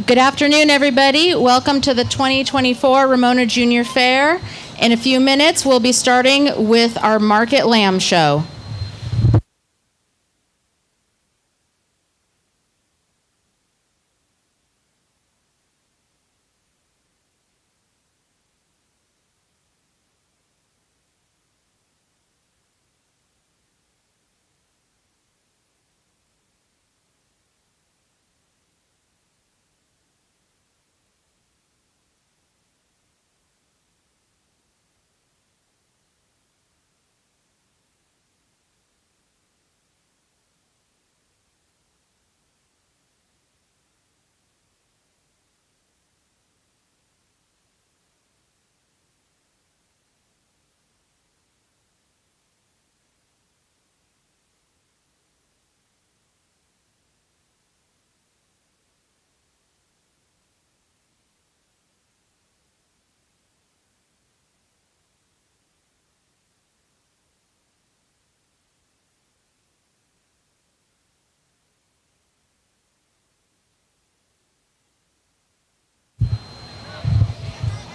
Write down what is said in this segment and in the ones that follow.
Good afternoon, everybody. Welcome to the 2024 Ramona Junior Fair. In a few minutes, we'll be starting with our Market Lamb Show.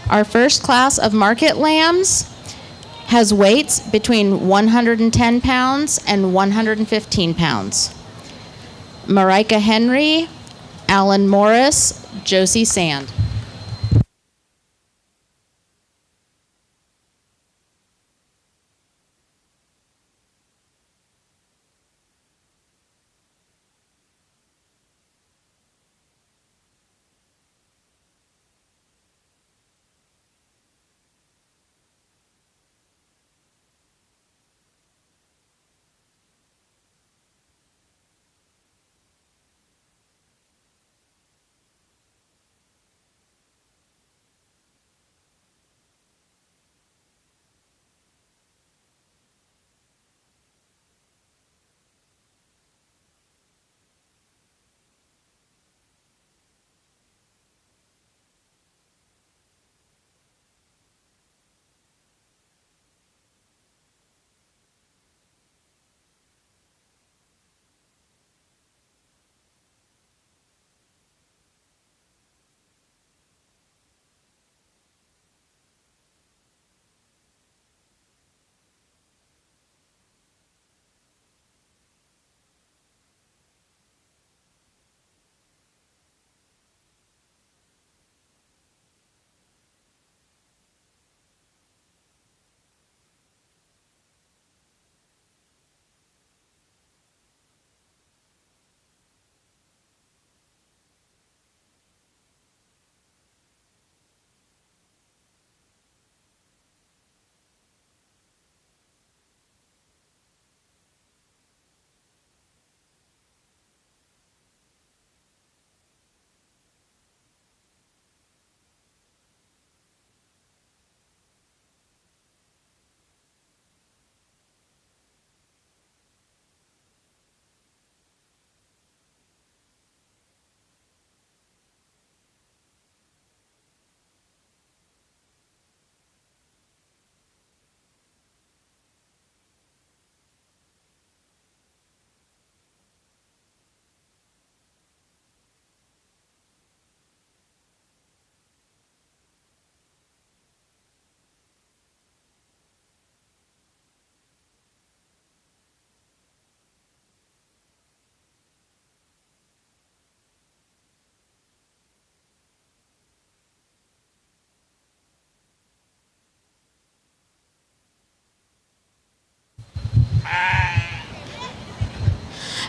Our first class of market lambs has weights between 110 pounds and 115 pounds. Marika Henry, Alan Morris, Josie Sand.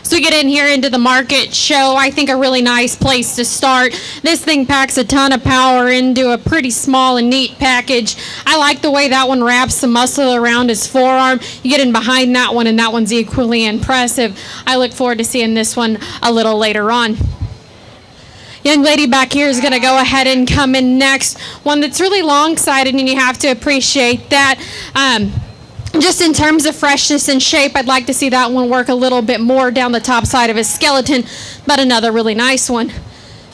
So we get in here into the market show. I think a really nice place to start. This thing packs a ton of power into a pretty small and neat package. I like the way that one wraps the muscle around his forearm. You get in behind that one, and that one's equally impressive. I look forward to seeing this one a little later on. Young lady back here is going to go ahead and come in next. One that's really long-sided, and you have to appreciate that. Just in terms of freshness and shape, I'd like to see that one work a little bit more down the top side of his skeleton, but another really nice one.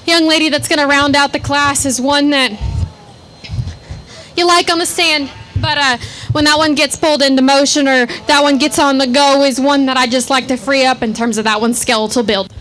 Young lady that's going to round out the class is one that you like on the stand, but when that one gets pulled into motion or that one gets on the go is one that I just like to free up in terms of that one's skeletal build.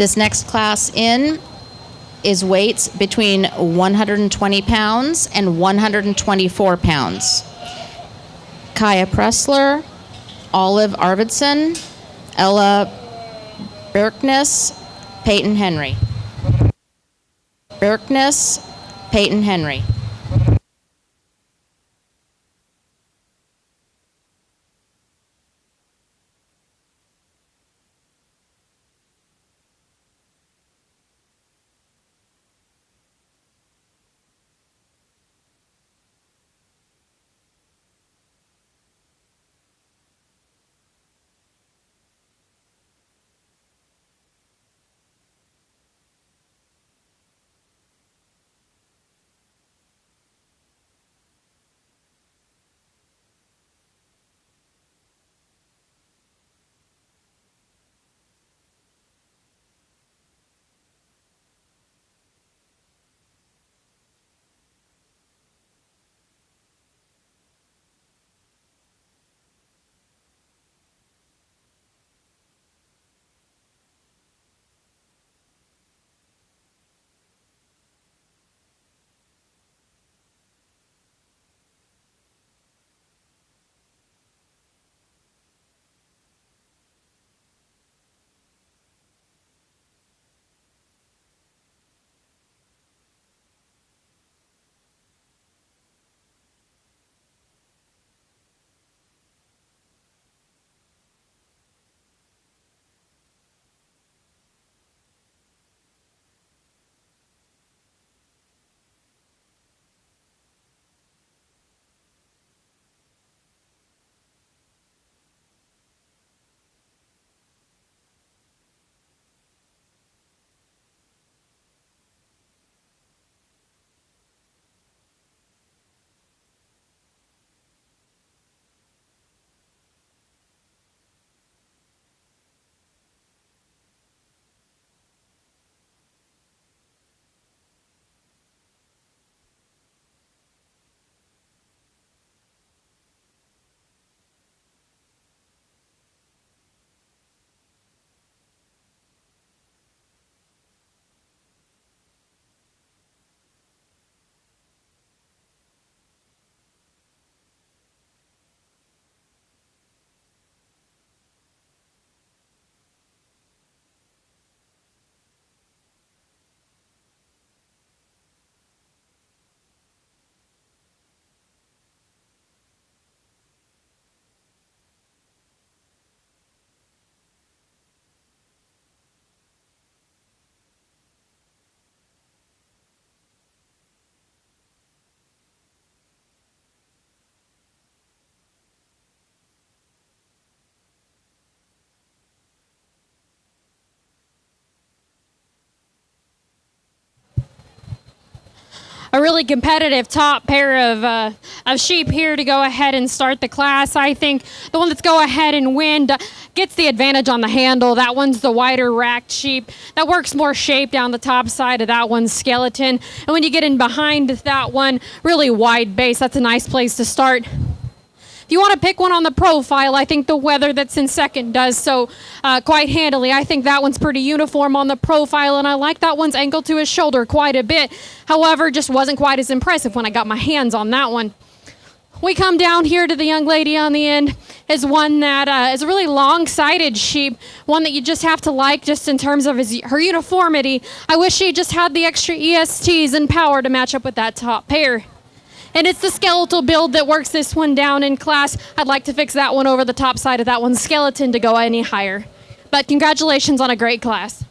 This next class in is weights between 120 pounds and 124 pounds. Kaya Pressler, Olive Arvidsson, Ella Birkness, Peyton Henry. Birkness, Peyton Henry. A really competitive top pair of sheep here to go ahead and start the class. I think the one that's go ahead and win gets the advantage on the handle. That one's the wider racked sheep. That works more shape down the top side of that one's skeleton. And when you get in behind that one, really wide base. That's a nice place to start. If you want to pick one on the profile, I think the weather that's in second does so quite handily. I think that one's pretty uniform on the profile, and I like that one's angle to his shoulder quite a bit. However, just wasn't quite as impressive when I got my hands on that one. We come down here to the young lady on the end, is one that is a really long-sided sheep, one that you just have to like just in terms of her uniformity. I wish she just had the extra ESTs and power to match up with that top pair. And it's the skeletal build that works this one down in class. I'd like to fix that one over the top side of that one's skeleton to go any higher. But congratulations on a great class.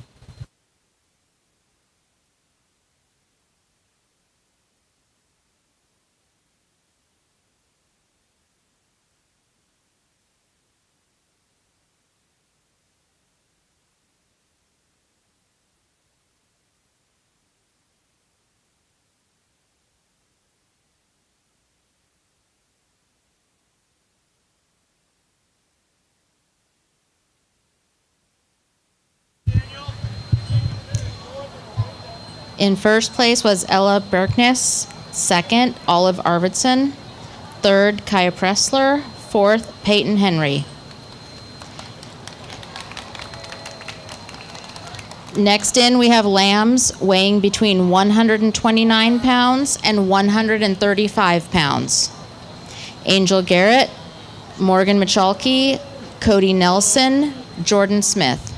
In first place was Ella Birkness, second, Olive Arvidsson, third, Kaya Pressler, fourth, Peyton Henry. Next in, we have lambs weighing between 129 pounds and 135 pounds. Angel Garrett, Morgan Michalke, Cody Nelson, Jordan Smith.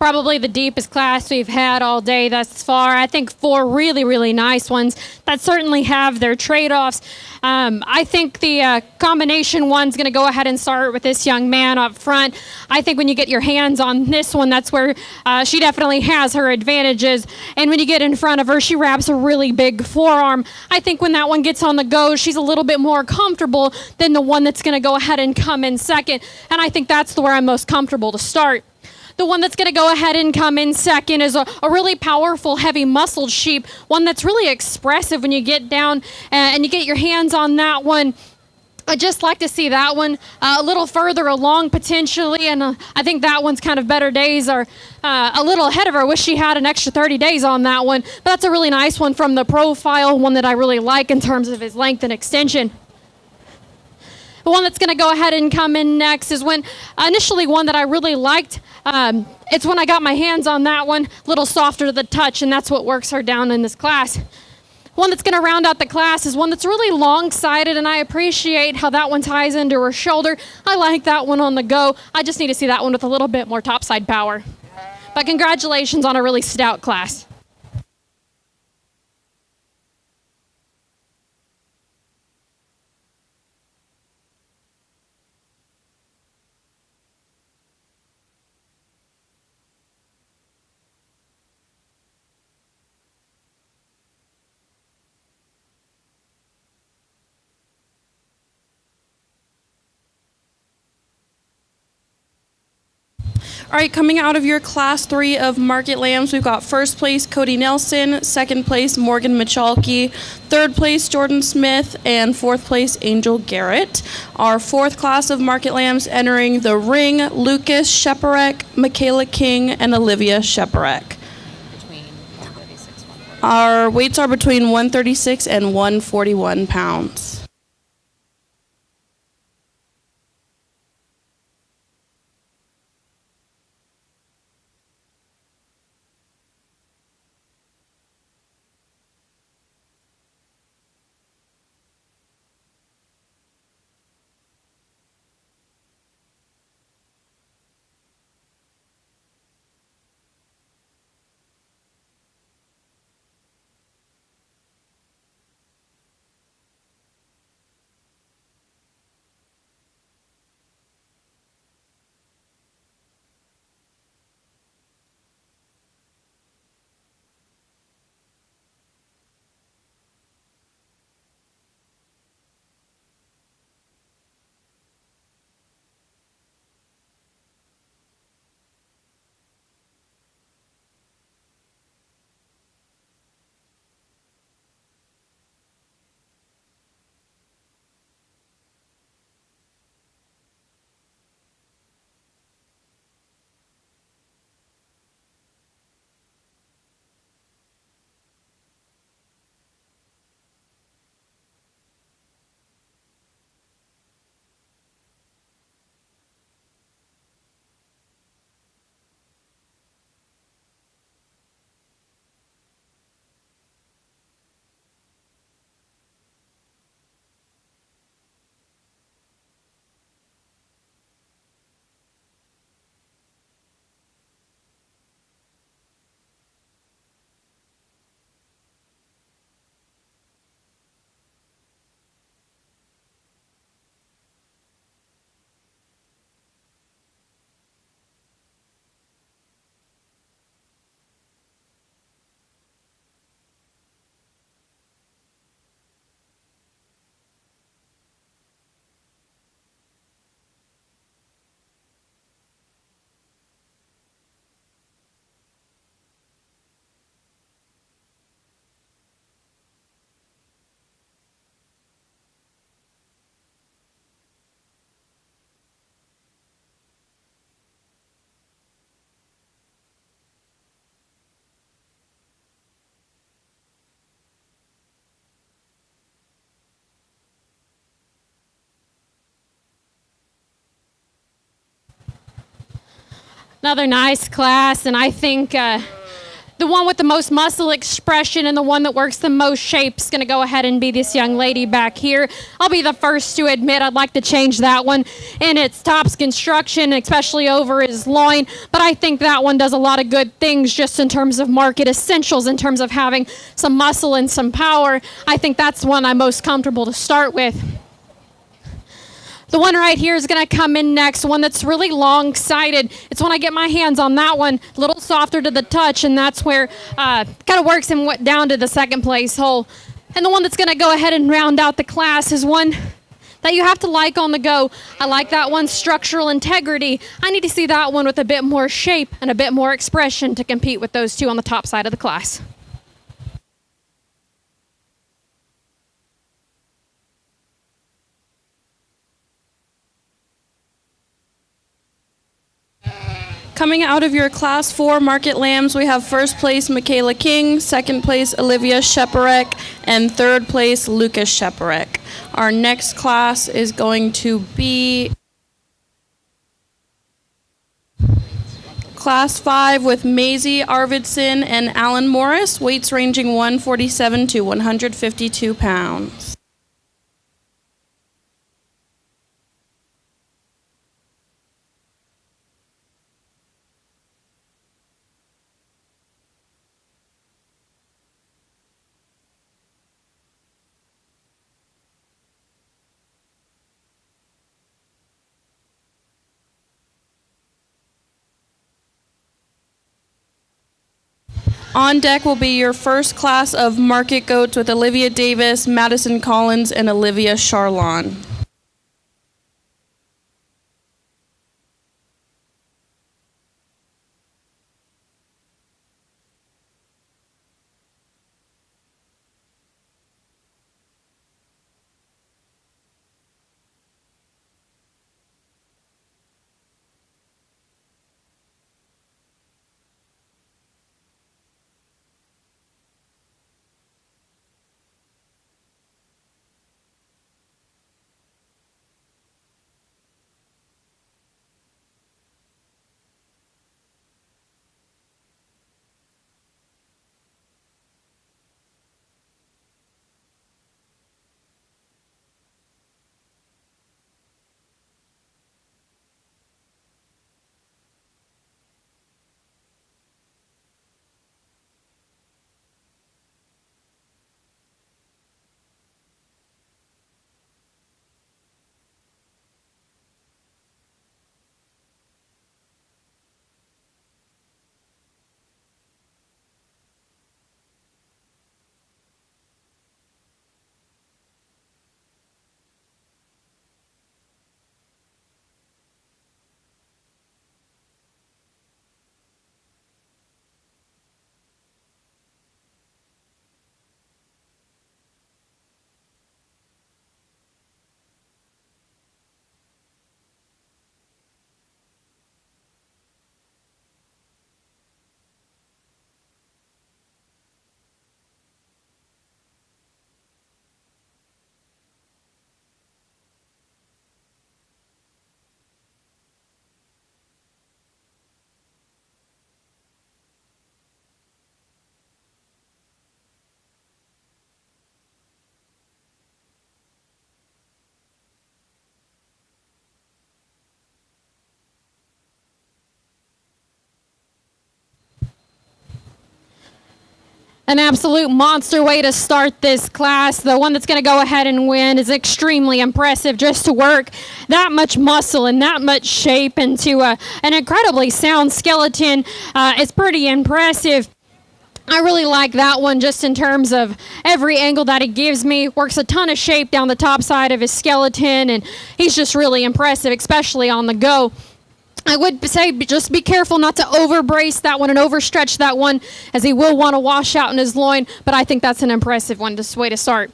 Probably the deepest class we've had all day thus far. I think 4 really, really nice ones that certainly have their trade-offs. I think the combination one's going to go ahead and start with this young man up front. I think when you get your hands on this one, that's where she definitely has her advantages. And when you get in front of her, she wraps a really big forearm. I think when that one gets on the go, she's a little bit more comfortable than the one that's going to go ahead and come in second. And I think that's where I'm most comfortable to start. The one that's going to go ahead and come in second is a really powerful, heavy muscled sheep, one that's really expressive when you get down and you get your hands on that one. I'd just like to see that one a little further along potentially, and I think that one's kind of better days are a little ahead of her. I wish she had an extra 30 days on that one, but that's a really nice one from the profile, one that I really like in terms of his length and extension. The one that's going to go ahead and come in next is initially one that I really liked. It's when I got my hands on that one, a little softer to the touch, and that's what works her down in this class. One that's going to round out the class is one that's really long-sided, and I appreciate how that one ties into her shoulder. I like that one on the go. I just need to see that one with a little bit more topside power. But congratulations on a really stout class. All right, coming out of your Class 3 of Market Lambs, we've got first place Cody Nelson, second place Morgan Michalke, third place Jordan Smith, and fourth place Angel Garrett. Our fourth class of Market Lambs entering the ring, Lucas Sheparek, Michaela King, and Olivia Sheparek. Our weights are between 136 and 141 pounds. Another nice class, and I think the The one with the most muscle expression and the one that works the most shape is going to go ahead and be this young lady back here. I'll be the first to admit I'd like to change that one in its tops construction, especially over his loin. But I think that one does a lot of good things just in terms of market essentials, in terms of having some muscle and some power. I think that's the one I'm most comfortable to start with. The one right here is going to come in next, one that's really long-sided. It's when I get my hands on that one, a little softer to the touch, and that's where kind of works him down to the second place hole. And the one that's going to go ahead and round out the class is one that you have to like on the go. I like that one's structural integrity. I need to see that one with a bit more shape and a bit more expression to compete with those two on the top side of the class. Coming out of your Class 4 Market Lambs, we have first place Michaela King, second place Olivia Sheparek, and third place Lucas Sheparek. Our next class is going to be Class 5 with Maisie Arvidsson and Alan Morris, weights ranging 147 to 152 pounds. On deck will be your first class of market goats with Olivia Davis, Madison Collins, and Olivia Charlon. An absolute monster way to start this class. The one that's going to go ahead and win is extremely impressive, just to work that much muscle and that much shape into an incredibly sound skeleton. It's pretty impressive. I really like that one just in terms of every angle that he gives me. Works a ton of shape down the top side of his skeleton, and he's just really impressive, especially on the go. I would say just be careful not to overbrace that one and overstretch that one, as he will want to wash out in his loin, but I think that's an impressive one, this way to start.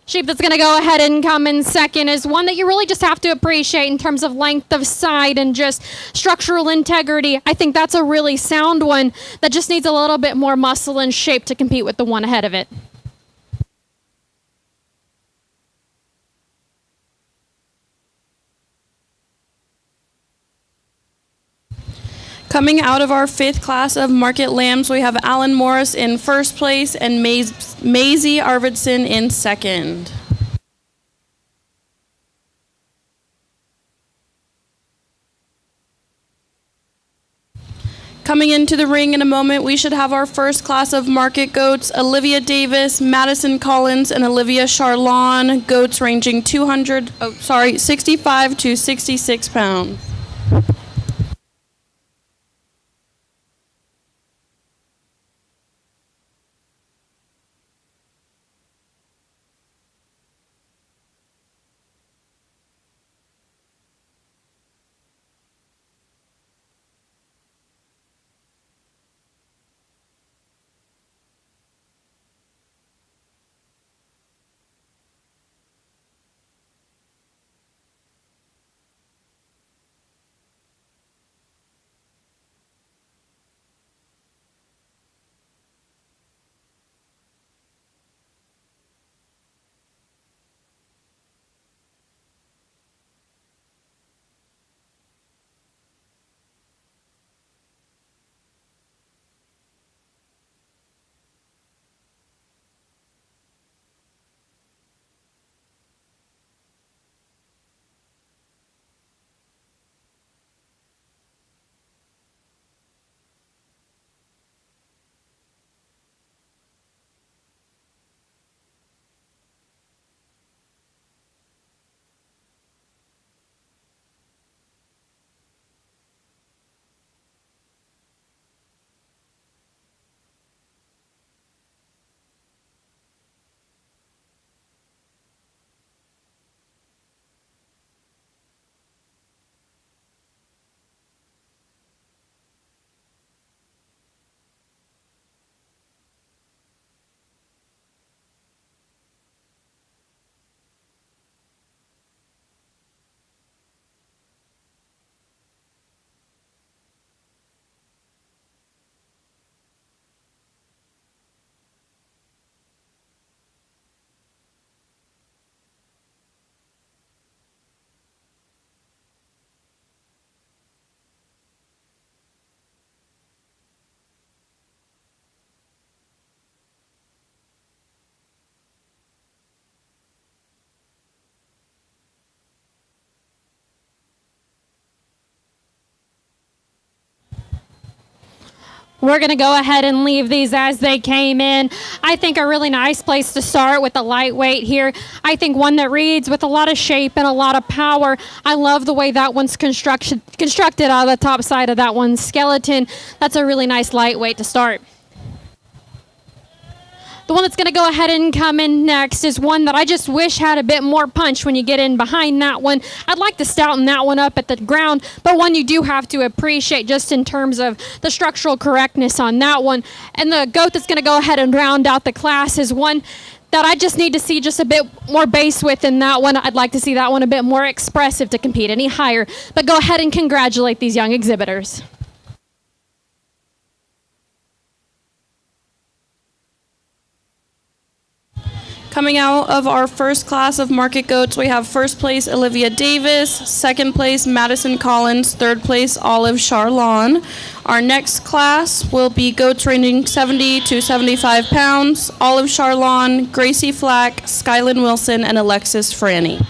Sheep that's going to go ahead and come in second is one that you really just have to appreciate in terms of length of side and just structural integrity. I think that's a really sound one that just needs a little bit more muscle and shape to compete with the one ahead of it. Coming out of our fifth class of market lambs, we have Alan Morris in first place and Maisie Arvidsson in second. Coming into the ring in a moment, we should have our first class of market goats, Olivia Davis, Madison Collins, and Olivia Charlon, goats ranging 65 to 66 pounds. We're going to go ahead and leave these as they came in. I think a really nice place to start with the lightweight here. I think one that reads with a lot of shape and a lot of power. I love the way that one's constructed out of the top side of that one's skeleton. That's a really nice lightweight to start. The one that's going to go ahead and come in next is one that I just wish had a bit more punch when you get in behind that one. I'd like to stouten that one up at the ground, but one you do have to appreciate just in terms of the structural correctness on that one. And the goat that's going to go ahead and round out the class is one that I just need to see just a bit more base width in that one. I'd like to see that one a bit more expressive to compete any higher. But go ahead and congratulate these young exhibitors. Coming out of our first class of market goats, we have first place Olivia Davis, second place Madison Collins, third place Olive Charlon. Our next class will be goats ranging 70 to 75 pounds, Olive Charlon, Gracie Flack, Skylin Wilson, and Alexis Franny.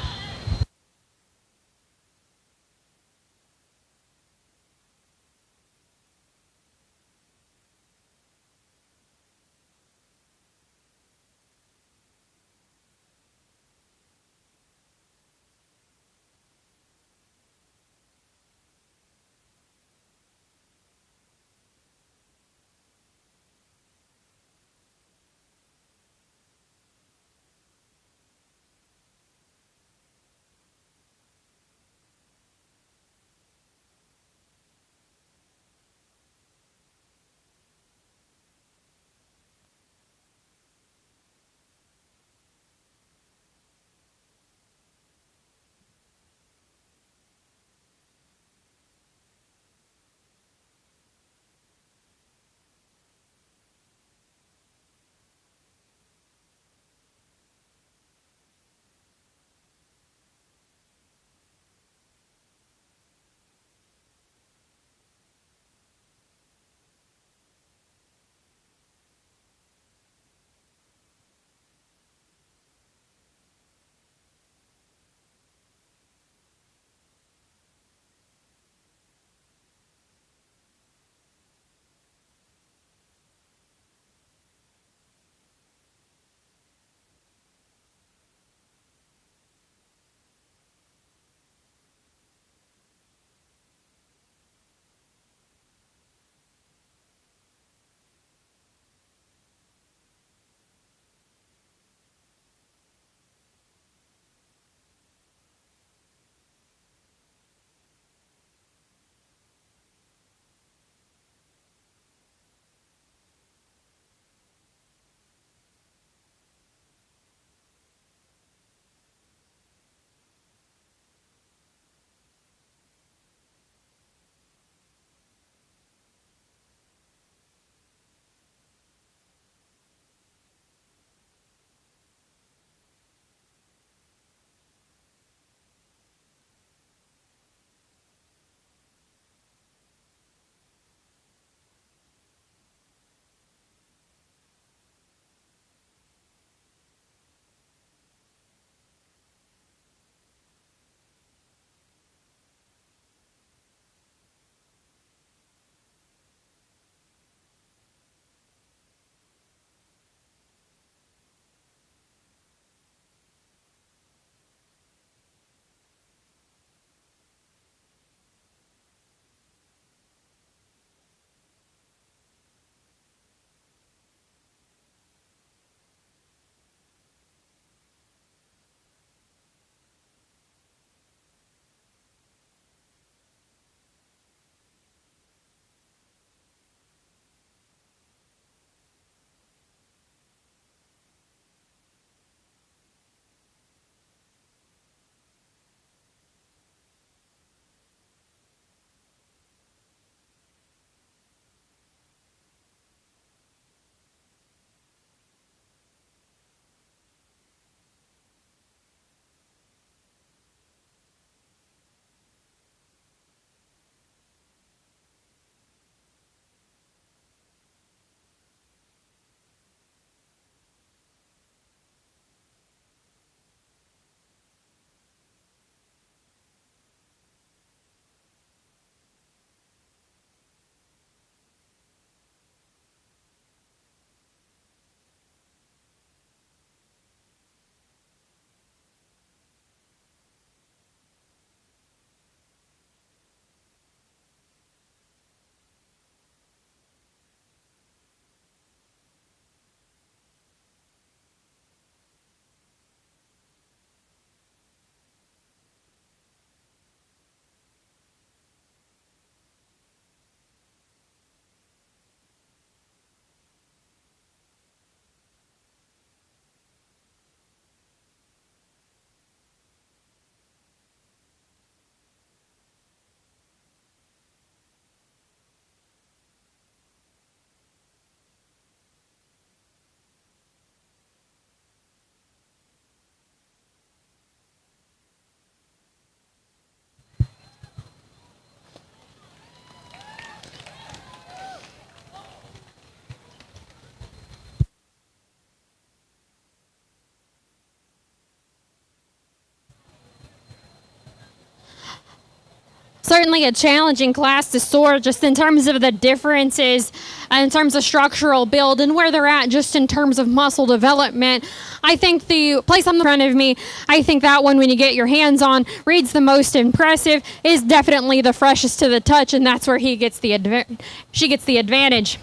certainly a challenging class to sort just in terms of the differences in terms of structural build and where they're at just in terms of muscle development. I think the place on the front of me, I think that one, when you get your hands on, reads the most impressive, is definitely the freshest to the touch, and that's where she gets the advantage.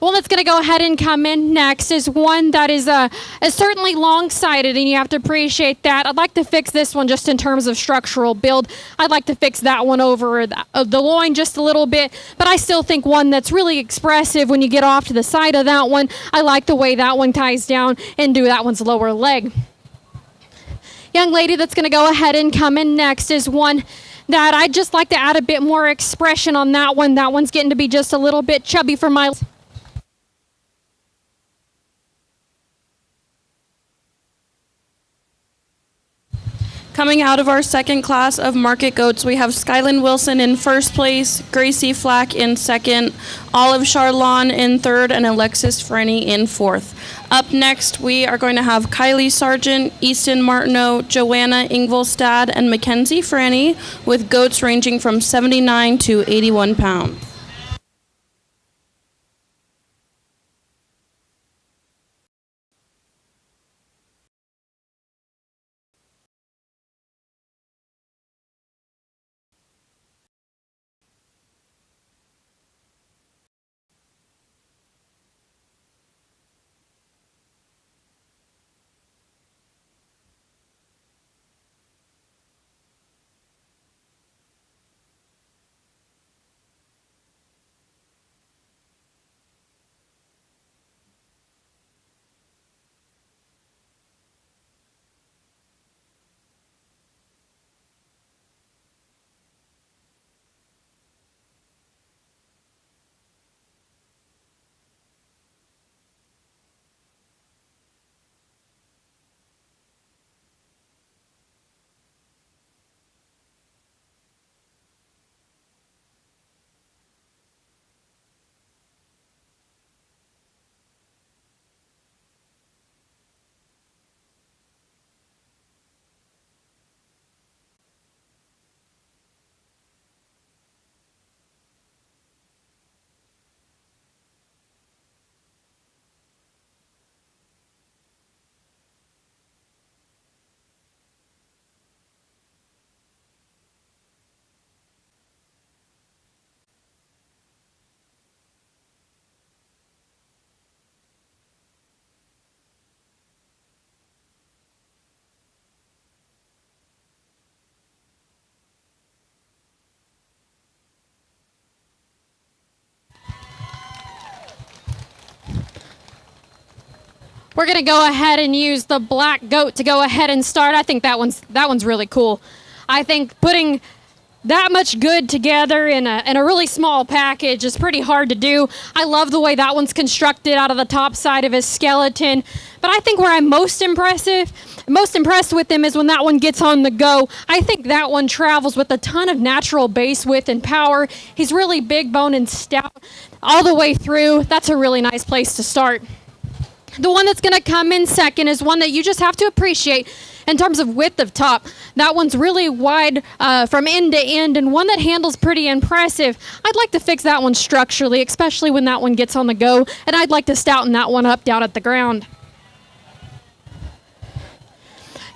One that's going to go ahead and come in next is one that is certainly long-sided, and you have to appreciate that. I'd like to fix this one just in terms of structural build. I'd like to fix that one over the loin just a little bit, but I still think one that's really expressive when you get off to the side of that one. I like the way that one ties down into that one's lower leg. Young lady that's going to go ahead and come in next is one that I'd just like to add a bit more expression on that one. That one's getting to be just a little bit chubby for my... Coming out of our second class of market goats, we have Skyland Wilson in first place, Gracie Flack in second, Olive Charlon in third, and Alexis Frenny in fourth. Up next, we are going to have Kylie Sargent, Easton Martineau, Joanna Ingolstad, and Mackenzie Franny, with goats ranging from 79 to 81 pounds. We're going to go ahead and use the black goat to go ahead and start. I think that one's really cool. I think putting that much good together in a really small package is pretty hard to do. I love the way that one's constructed out of the top side of his skeleton. But I think where I'm most impressed with him is when that one gets on the go. I think that one travels with a ton of natural base width and power. He's really big bone and stout all the way through. That's a really nice place to start. The one that's going to come in second is one that you just have to appreciate in terms of width of top. That one's really wide from end to end, and one that handles pretty impressive. I'd like to fix that one structurally, especially when that one gets on the go, and I'd like to stouten that one up down at the ground.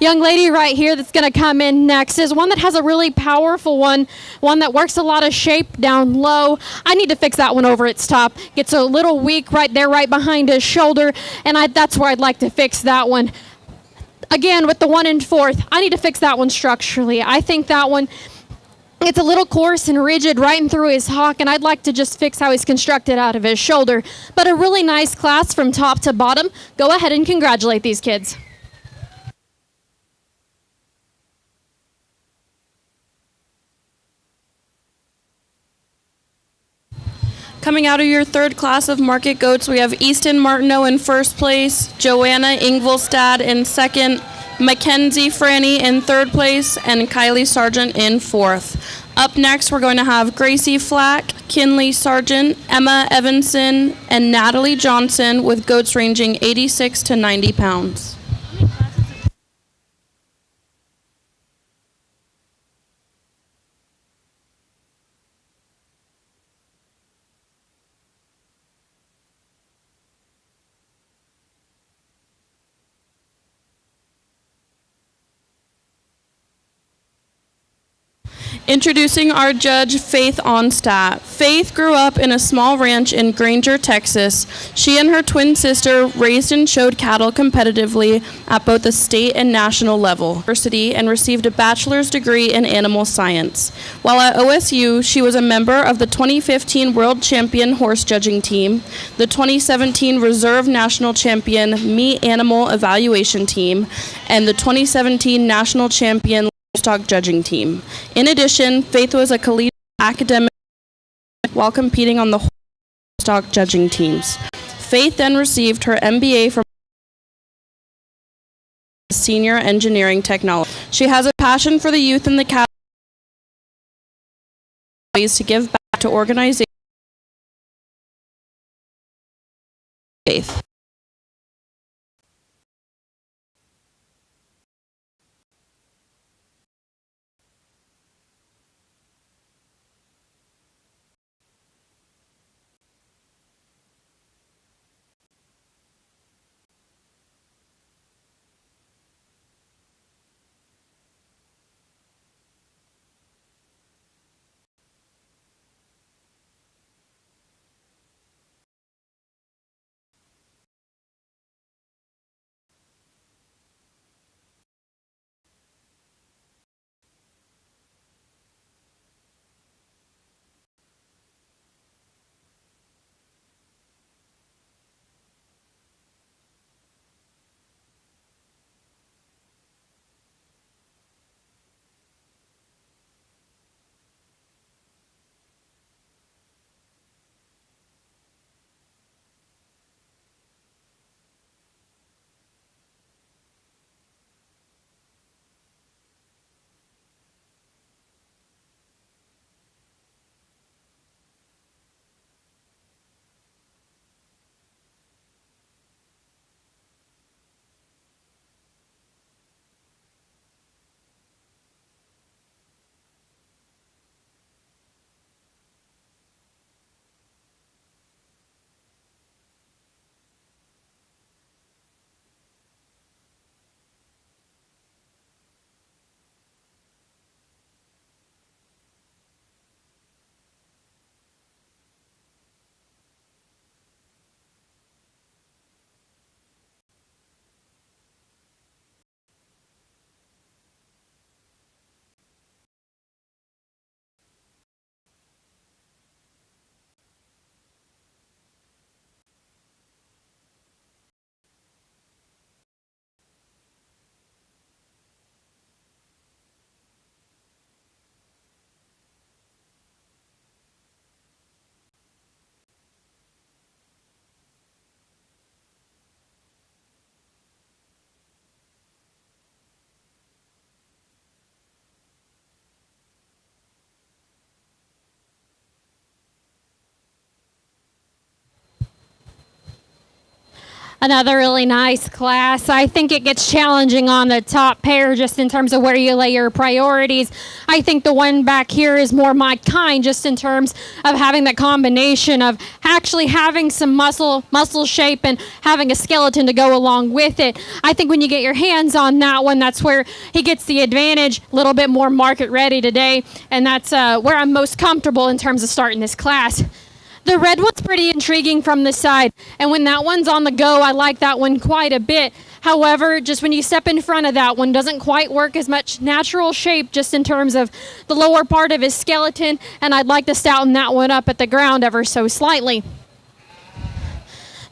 Young lady right here that's going to come in next is one that has a really powerful one that works a lot of shape down low. I need to fix that one over its top. Gets a little weak right there, right behind his shoulder, and that's where I'd like to fix that one. Again, with the one in fourth, I need to fix that one structurally. I think that one, it's a little coarse and rigid right in through his hock, and I'd like to just fix how he's constructed out of his shoulder. But a really nice class from top to bottom. Go ahead and congratulate these kids. Coming out of your third class of market goats, we have Easton Martineau in first place, Joanna Ingolstad in second, Mackenzie Franny in third place, and Kylie Sargent in fourth. Up next, we're going to have Gracie Flack, Kinley Sargent, Emma Evanson, and Natalie Johnson with goats ranging 86 to 90 pounds. Introducing our judge, Faith Onstadt. Faith grew up in a small ranch in Granger, Texas. She and her twin sister raised and showed cattle competitively at both the state and national level. University and received a bachelor's degree in animal science. While at OSU, she was a member of the 2015 World Champion Horse Judging Team, the 2017 Reserve National Champion Meat Animal Evaluation Team, and the 2017 National Champion Livestock Judging Team. In addition, Faith was a collegiate academic while competing on the livestock judging teams. Faith then received her MBA from Senior Engineering Technology. She has a passion for the youth and the cattle ways to give back to organizations. Faith. Another really nice class. I think it gets challenging on the top pair just in terms of where you lay your priorities. I think the one back here is more my kind just in terms of having that combination of actually having some muscle shape and having a skeleton to go along with it. I think when you get your hands on that one, that's where he gets the advantage, a little bit more market ready today, and that's where I'm most comfortable in terms of starting this class. The red one's pretty intriguing from the side, and when that one's on the go, I like that one quite a bit. However, just when you step in front of that one, doesn't quite work as much natural shape just in terms of the lower part of his skeleton, and I'd like to stouten that one up at the ground ever so slightly.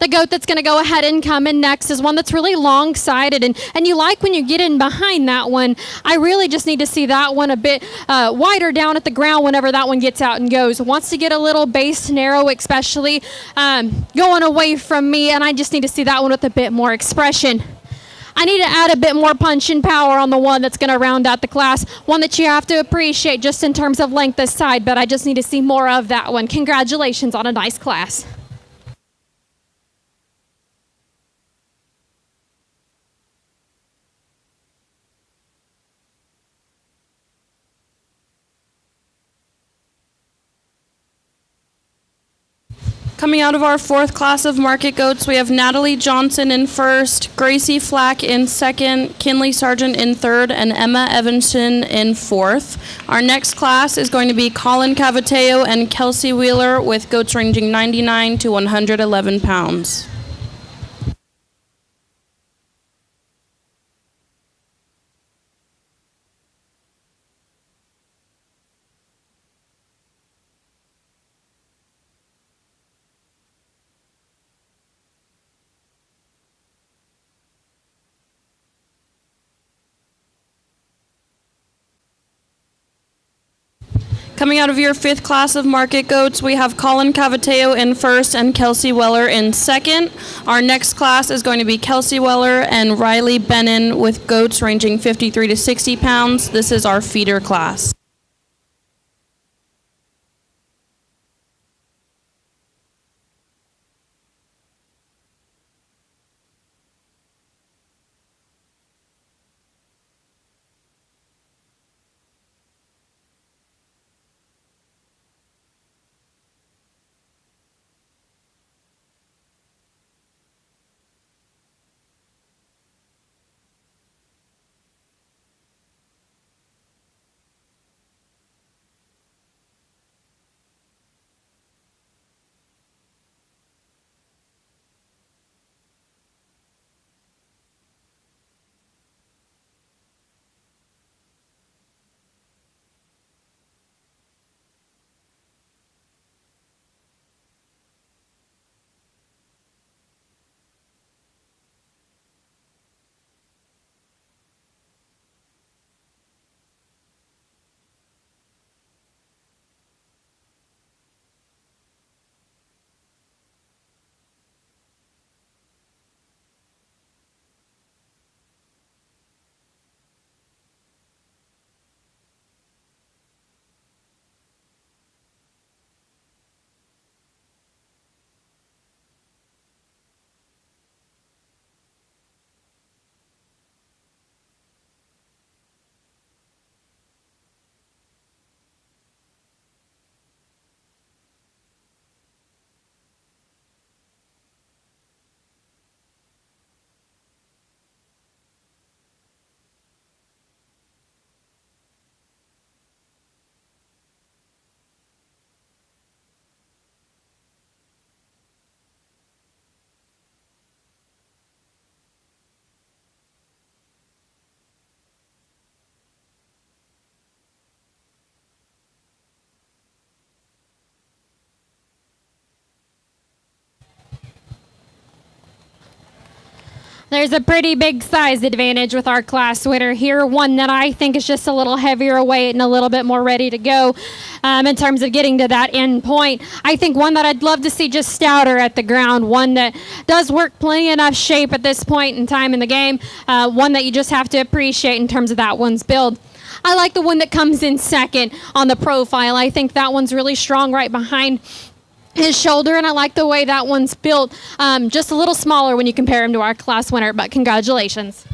The goat that's going to go ahead and come in next is one that's really long-sided, and you like when you get in behind that one. I really just need to see that one a bit wider down at the ground whenever that one gets out and goes. Wants to get a little base narrow, especially going away from me, and I just need to see that one with a bit more expression. I need to add a bit more punch and power on the one that's going to round out the class, one that you have to appreciate just in terms of length aside, but I just need to see more of that one. Congratulations on a nice class. Coming out of our fourth class of market goats, we have Natalie Johnson in first, Gracie Flack in second, Kinley Sargent in third, and Emma Evanson in fourth. Our next class is going to be Colin Cavateo and Kelsey Wheeler with goats ranging 99 to 111 pounds. Coming out of your fifth class of market goats, we have Colin Cavateo in first and Kelsey Weller in second. Our next class is going to be Kelsey Weller and Riley Bennon with goats ranging 53 to 60 pounds. This is our feeder class. There's a pretty big size advantage with our class winner here, one that I think is just a little heavier weight and a little bit more ready to go in terms of getting to that end point. I think one that I'd love to see just stouter at the ground, one that does work plenty enough shape at this point in time in the game, one that you just have to appreciate in terms of that one's build. I like the one that comes in second on the profile. I think that one's really strong right behind his shoulder, and I like the way that one's built. Just a little smaller when you compare him to our class winner, but congratulations.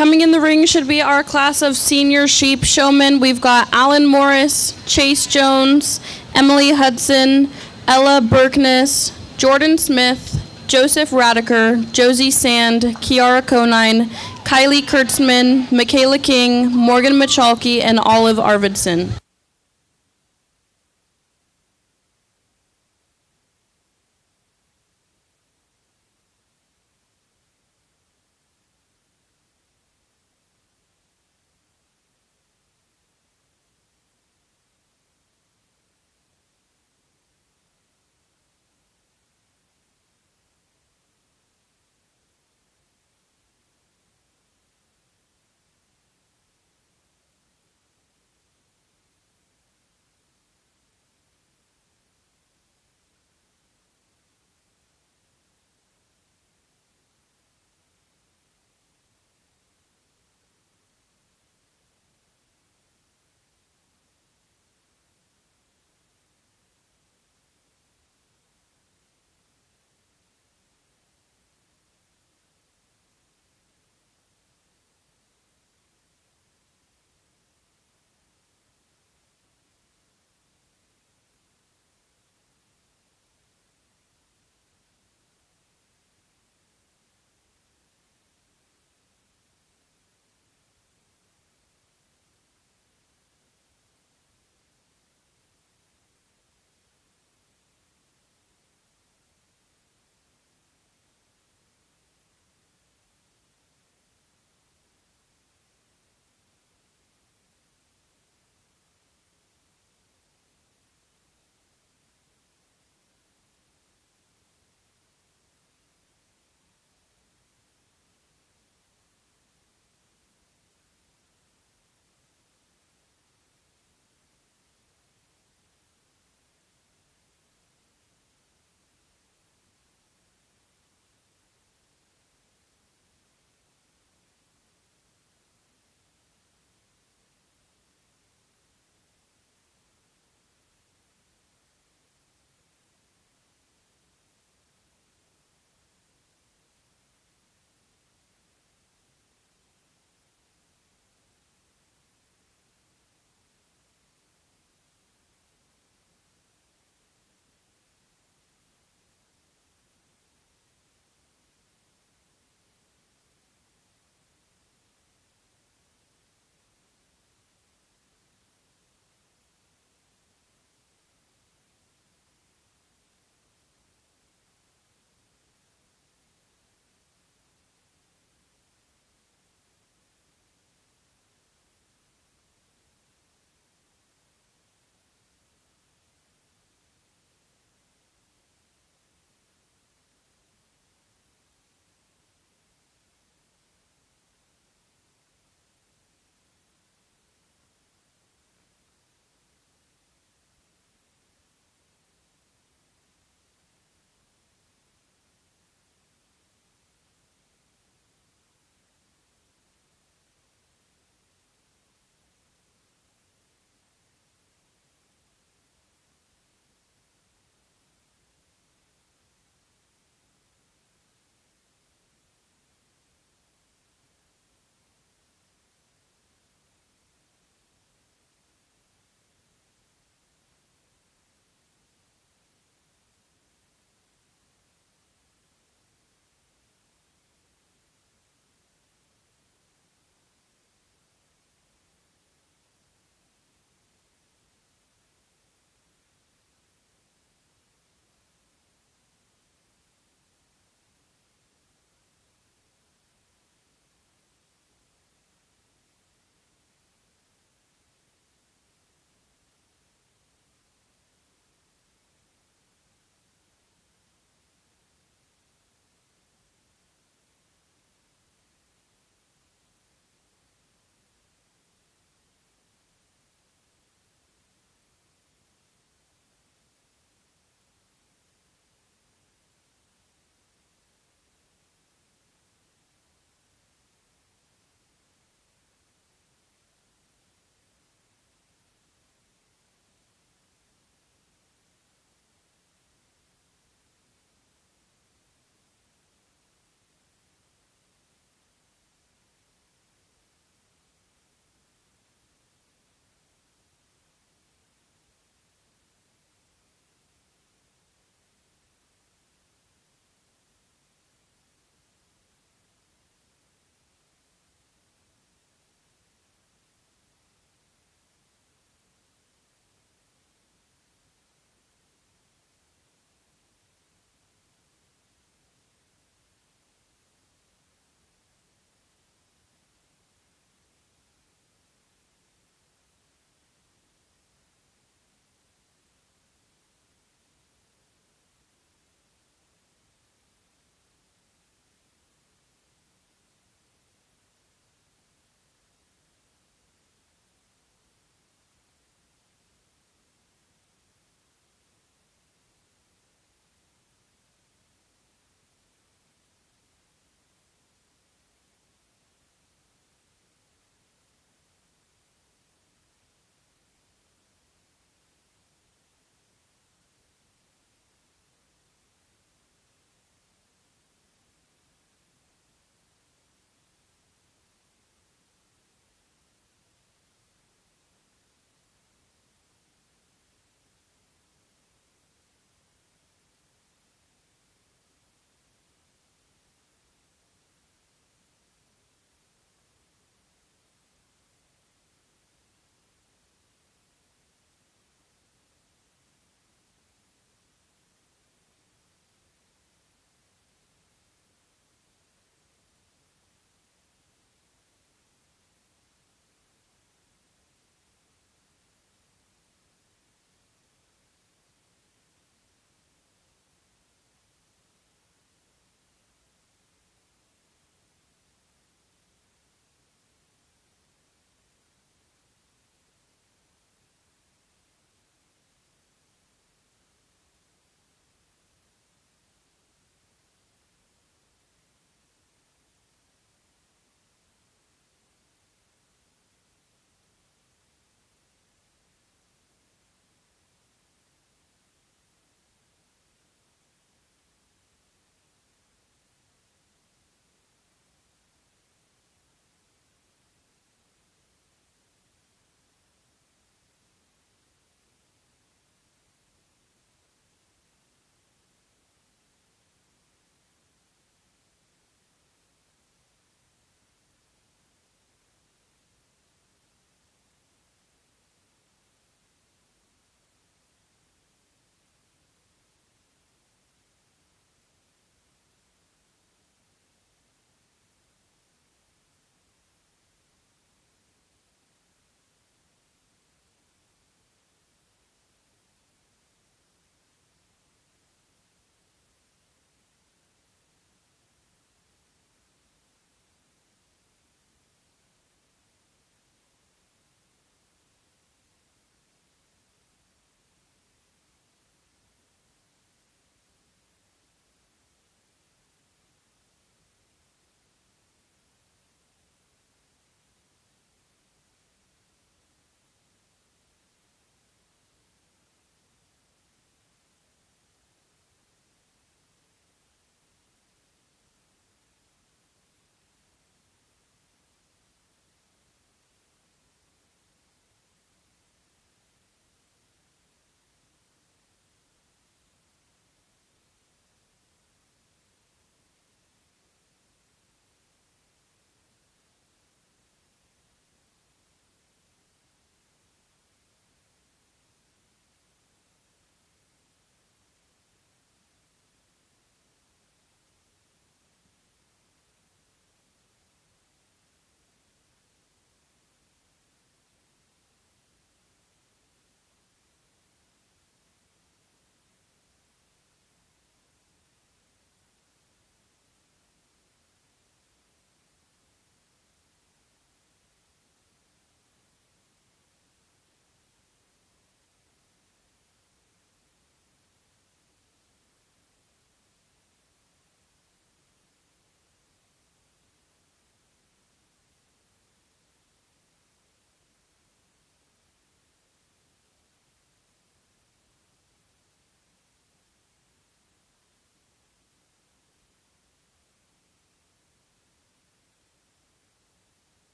Coming in the ring should be our class of senior sheep showmen. We've got Alan Morris, Chase Jones, Emily Hudson, Ella Berkness, Jordan Smith, Joseph Radiker, Josie Sand, Kiara Conine, Kylie Kurtzman, Michaela King, Morgan Michalke, and Olive Arvidsson.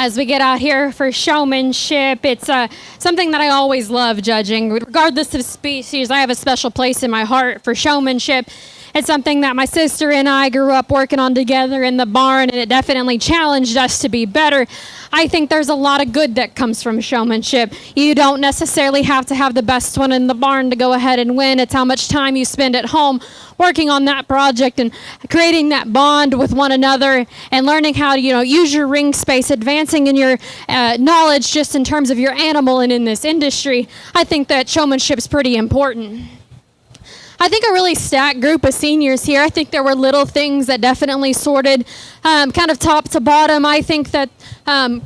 as we get out here for showmanship. It's something that I always love judging. Regardless of species, I have a special place in my heart for showmanship. It's something that my sister and I grew up working on together in the barn, and it definitely challenged us to be better. I think there's a lot of good that comes from showmanship. You don't necessarily have to have the best one in the barn to go ahead and win. It's how much time you spend at home working on that project and creating that bond with one another and learning how to, use your ring space, advancing in your knowledge just in terms of your animal and in this industry. I think that showmanship is pretty important. I think a really stacked group of seniors here. I think there were little things that definitely sorted kind of top to bottom. I think that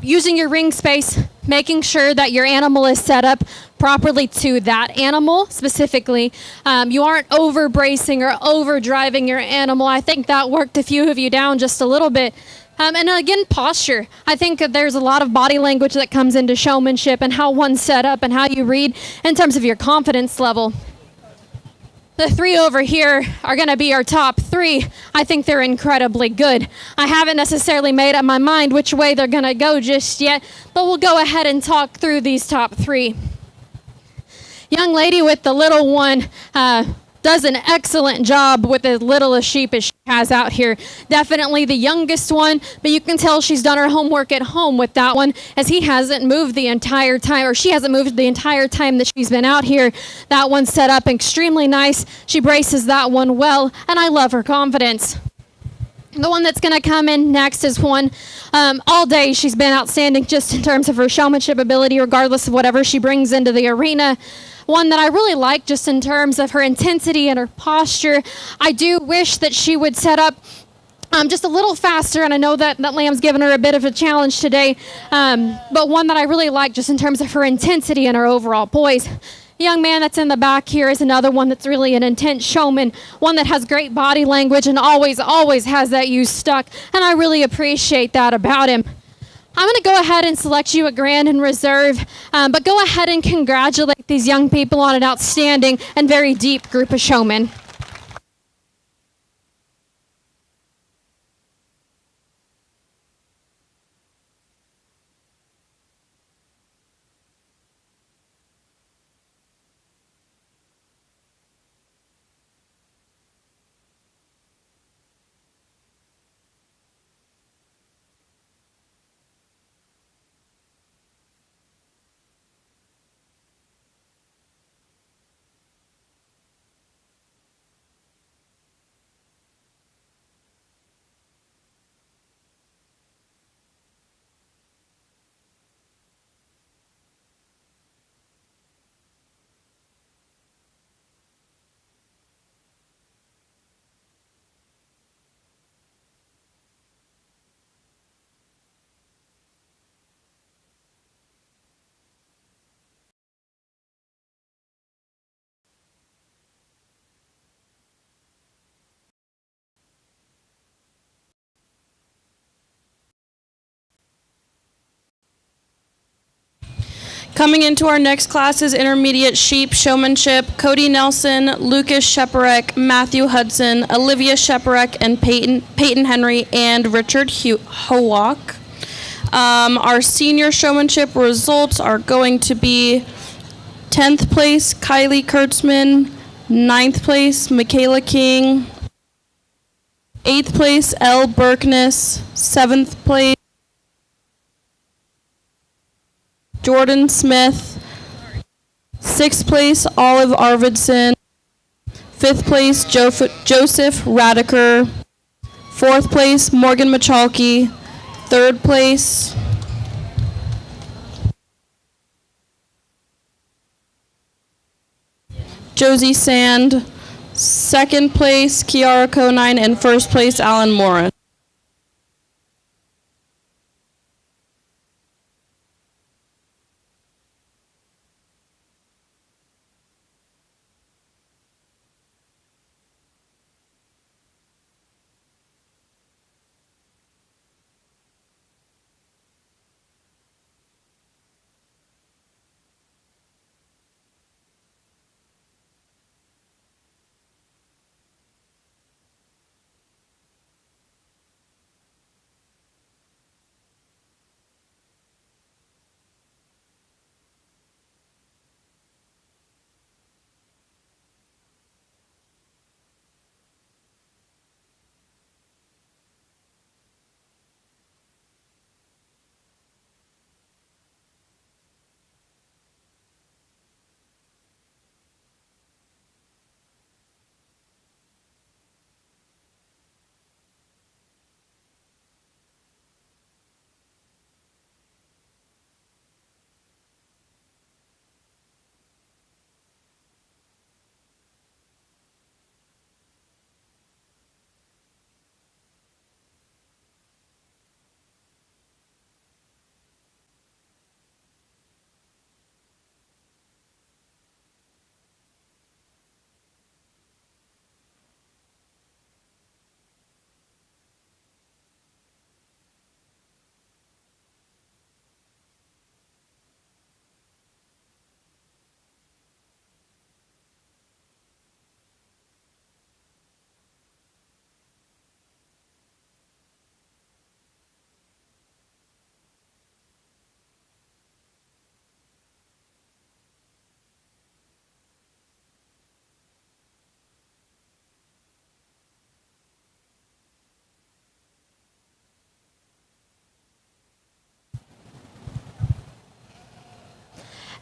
using your ring space, making sure that your animal is set up properly to that animal specifically. You aren't over bracing or over driving your animal. I think that worked a few of you down just a little bit. And again, posture. I think that there's a lot of body language that comes into showmanship and how one's set up and how you read in terms of your confidence level. The three over here are going to be our top three. I think they're incredibly good. I haven't necessarily made up my mind which way they're going to go just yet, but we'll go ahead and talk through these top three. Young lady with the little one does an excellent job with as little as sheep as she has out here. Definitely the youngest one, but you can tell she's done her homework at home with that one, as he hasn't moved the entire time, or she hasn't moved the entire time that she's been out here. That one's set up extremely nice. She braces that one well, and I love her confidence. The one that's going to come in next is one, all day she's been outstanding just in terms of her showmanship ability, regardless of whatever she brings into the arena. One that I really like just in terms of her intensity and her posture. I do wish that she would set up just a little faster, and I know that Lamb's given her a bit of a challenge today, but one that I really like just in terms of her intensity and her overall poise. The young man that's in the back here is another one that's really an intense showman, one that has great body language and always has that you stuck, and I really appreciate that about him. I'm going to go ahead and select you a grand and reserve, but go ahead and congratulate these young people on an outstanding and very deep group of showmen. Coming into our next class is Intermediate Sheep Showmanship. Cody Nelson, Lucas Sheparek, Matthew Hudson, Olivia Sheparek, and Peyton Henry, and Richard Howack. Our senior showmanship results are going to be 10th place, Kylie Kurtzman, 9th place, Michaela King, 8th place, Elle Berkness, 7th place, Jordan Smith, 6th place, Olive Arvidsson, 5th place, Joseph Radiker, 4th place, Morgan Machalke, 3rd place, Josie Sand, 2nd place, Kiara Conine, and 1st place, Alan Morris.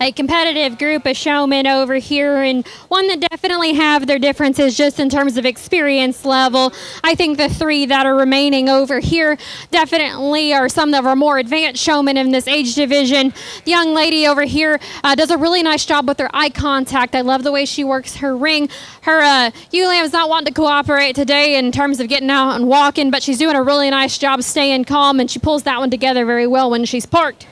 a competitive group of showmen over here, and one that definitely have their differences just in terms of experience level. I think the three that are remaining over here definitely are some of our more advanced showmen in this age division. The young lady over here does a really nice job with her eye contact. I love the way she works her ring. Her ewe lamb's not wanting to cooperate today in terms of getting out and walking, but she's doing a really nice job staying calm, and she pulls that one together very well when she's parked.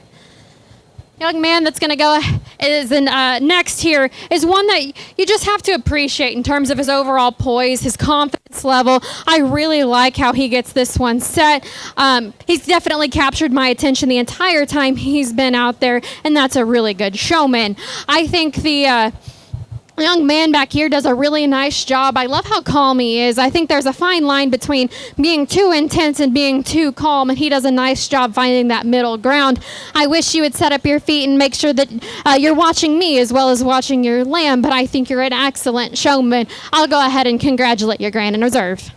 Young man that's going to go is next here is one that you just have to appreciate in terms of his overall poise, his confidence level. I really like how he gets this one set. He's definitely captured my attention the entire time he's been out there, and that's a really good showman. I think the young man back here does a really nice job. I love how calm he is. I think there's a fine line between being too intense and being too calm, and he does a nice job finding that middle ground. I wish you would set up your feet and make sure that you're watching me as well as watching your lamb, but I think you're an excellent showman. I'll go ahead and congratulate your grand and reserve.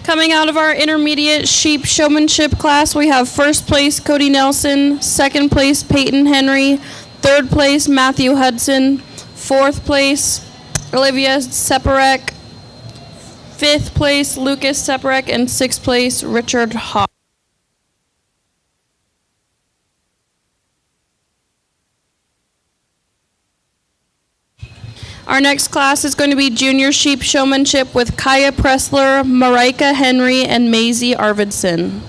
Coming out of our intermediate sheep showmanship class, we have first place Cody Nelson, second place Peyton Henry, third place Matthew Hudson, fourth place Olivia Separek, fifth place Lucas Separek, and sixth place Richard Hawk. Our next class is going to be junior sheep showmanship with Kaya Pressler, Marika Henry, and Maisie Arvidsson.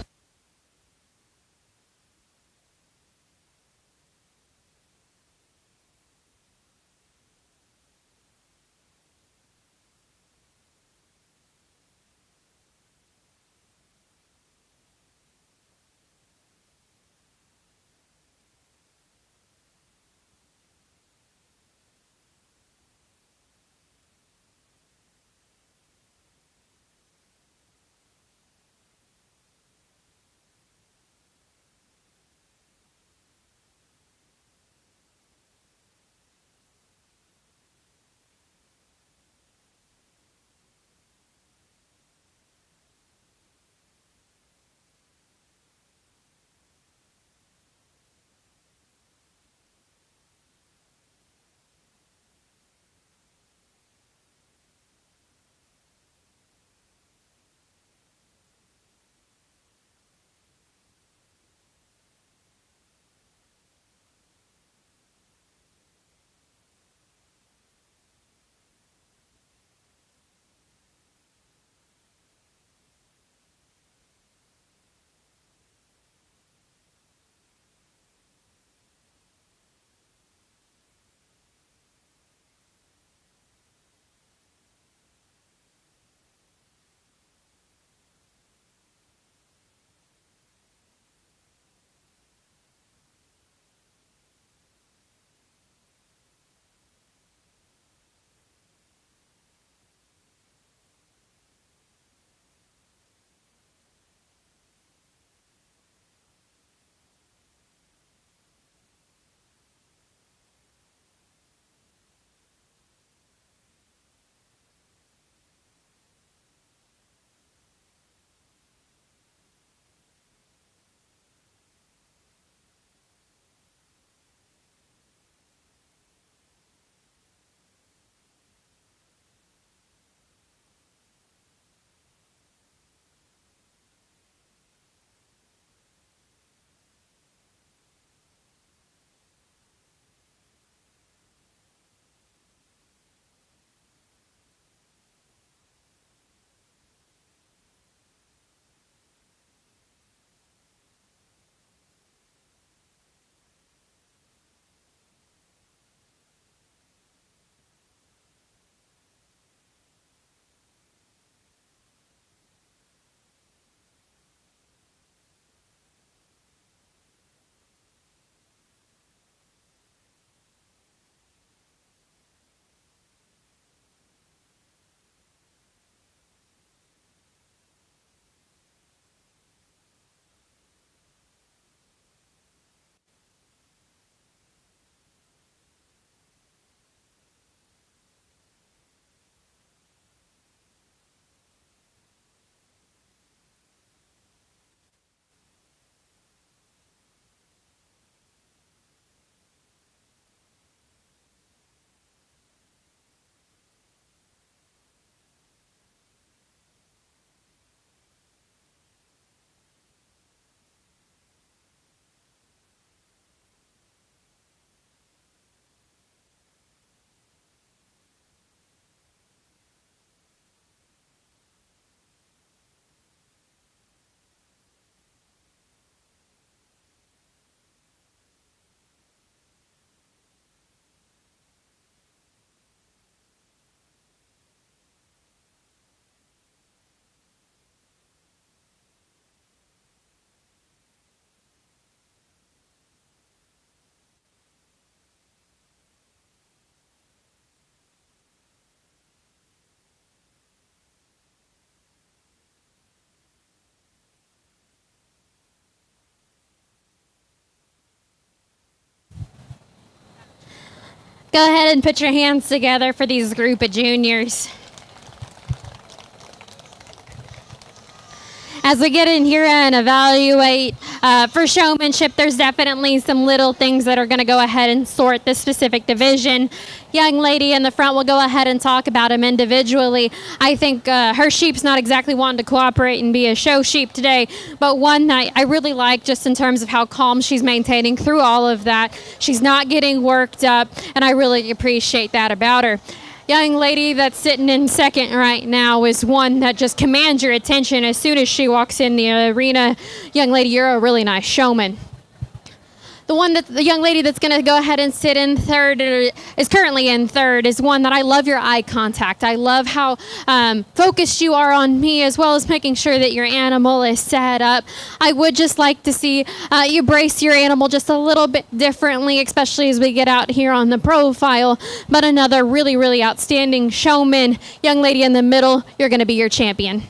Go ahead and put your hands together for these group of juniors. As we get in here and evaluate for showmanship, there's definitely some little things that are going to go ahead and sort this specific division. Young lady in the front will go ahead and talk about them individually. I think her sheep's not exactly wanting to cooperate and be a show sheep today, but one that I really like just in terms of how calm she's maintaining through all of that. She's not getting worked up, and I really appreciate that about her. Young lady that's sitting in second right now is one that just commands your attention as soon as she walks in the arena. Young lady, you're a really nice showman. The young lady that's going to go ahead and sit in third, or is currently in third, is one that I love your eye contact. I love how focused you are on me, as well as making sure that your animal is set up. I would just like to see you brace your animal just a little bit differently, especially as we get out here on the profile. But another really, really outstanding showman. Young lady in the middle, you're going to be your champion.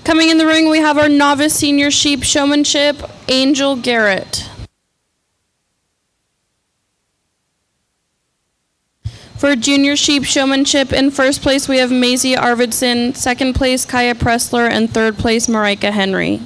Coming in the ring, we have our novice senior sheep showmanship, Angel Garrett. For junior sheep showmanship, in first place we have Maisie Arvidsson, second place Kaya Pressler, and third place Marika Henry.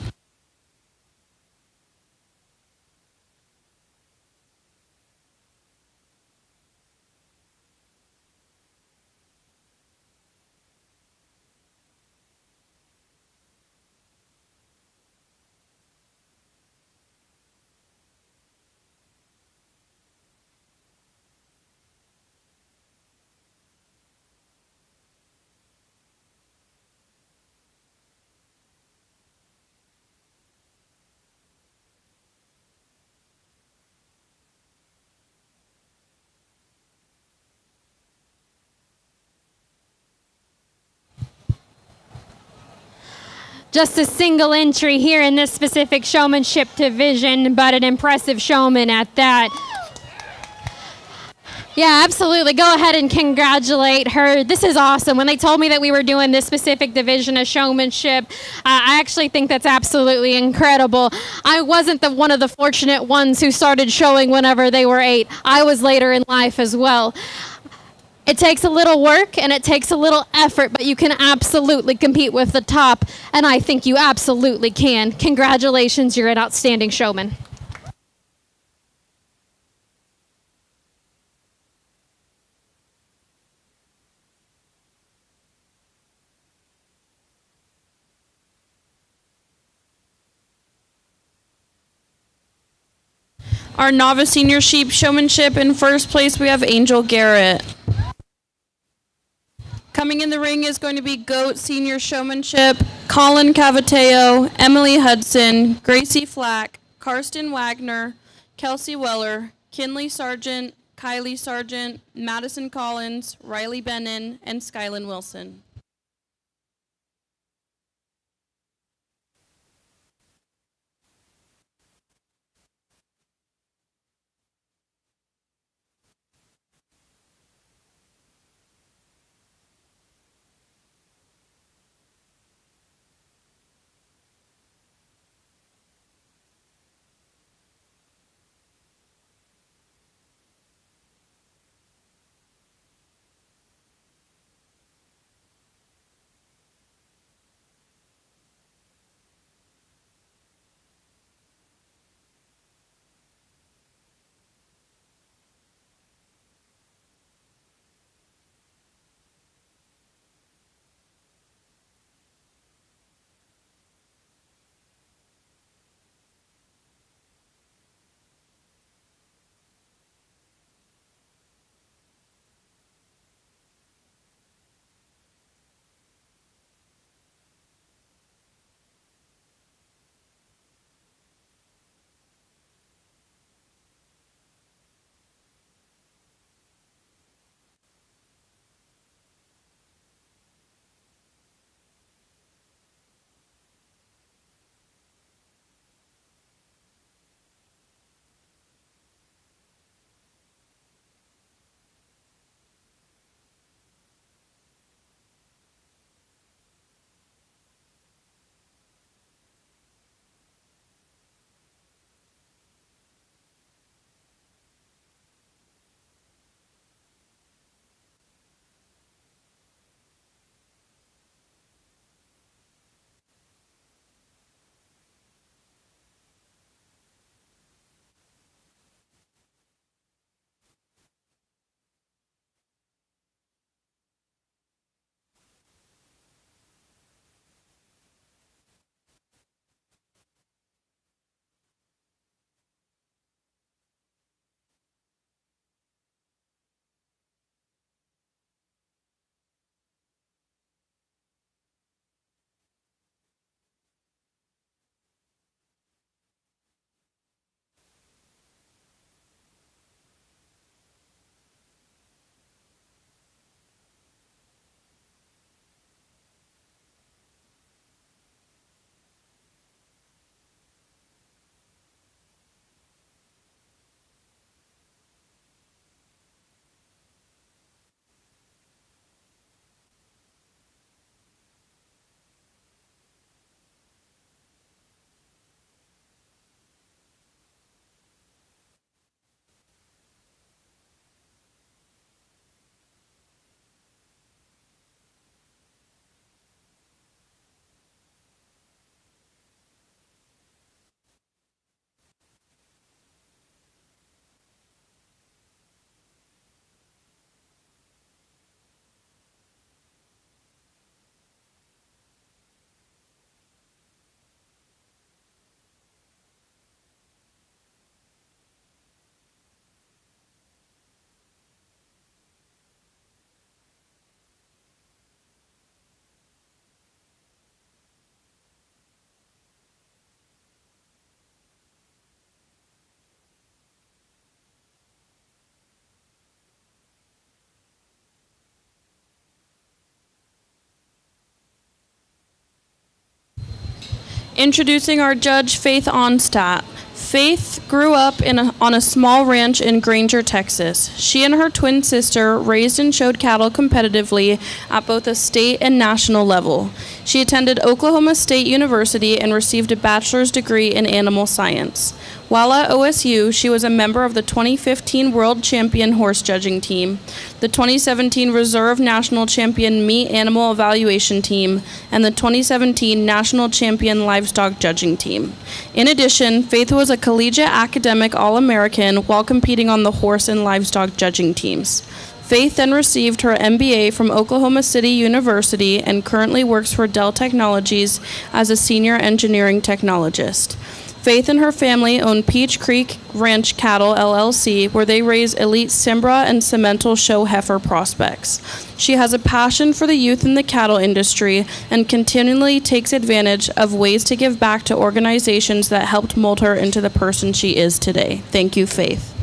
Just a single entry here in this specific showmanship division, but an impressive showman at that. Yeah, absolutely. Go ahead and congratulate her. This is awesome. When they told me that we were doing this specific division of showmanship, I actually think that's absolutely incredible. I wasn't one of the fortunate ones who started showing whenever they were 8. I was later in life as well. It takes a little work and it takes a little effort, but you can absolutely compete with the top, and I think you absolutely can. Congratulations, you're an outstanding showman. Our novice senior sheep showmanship, in first place we have Angel Garrett. Coming in the ring is going to be GOAT senior showmanship, Colin Cavateo, Emily Hudson, Gracie Flack, Karsten Wagner, Kelsey Weller, Kinley Sargent, Kylie Sargent, Madison Collins, Riley Bennon, and Skylin Wilson. Introducing our judge, Faith Onstadt. Faith grew up on a small ranch in Granger, Texas. She and her twin sister raised and showed cattle competitively at both a state and national level. She attended Oklahoma State University and received a bachelor's degree in animal science. While at OSU, she was a member of the 2015 World Champion Horse Judging Team, the 2017 Reserve National Champion Meat Animal Evaluation Team, and the 2017 National Champion Livestock Judging Team. In addition, Faith was a collegiate academic All-American while competing on the horse and livestock judging teams. Faith then received her MBA from Oklahoma City University and currently works for Dell Technologies as a senior engineering technologist. Faith and her family own Peach Creek Ranch Cattle, LLC, where they raise elite Simbra and Simmental show heifer prospects. She has a passion for the youth in the cattle industry and continually takes advantage of ways to give back to organizations that helped mold her into the person she is today. Thank you, Faith.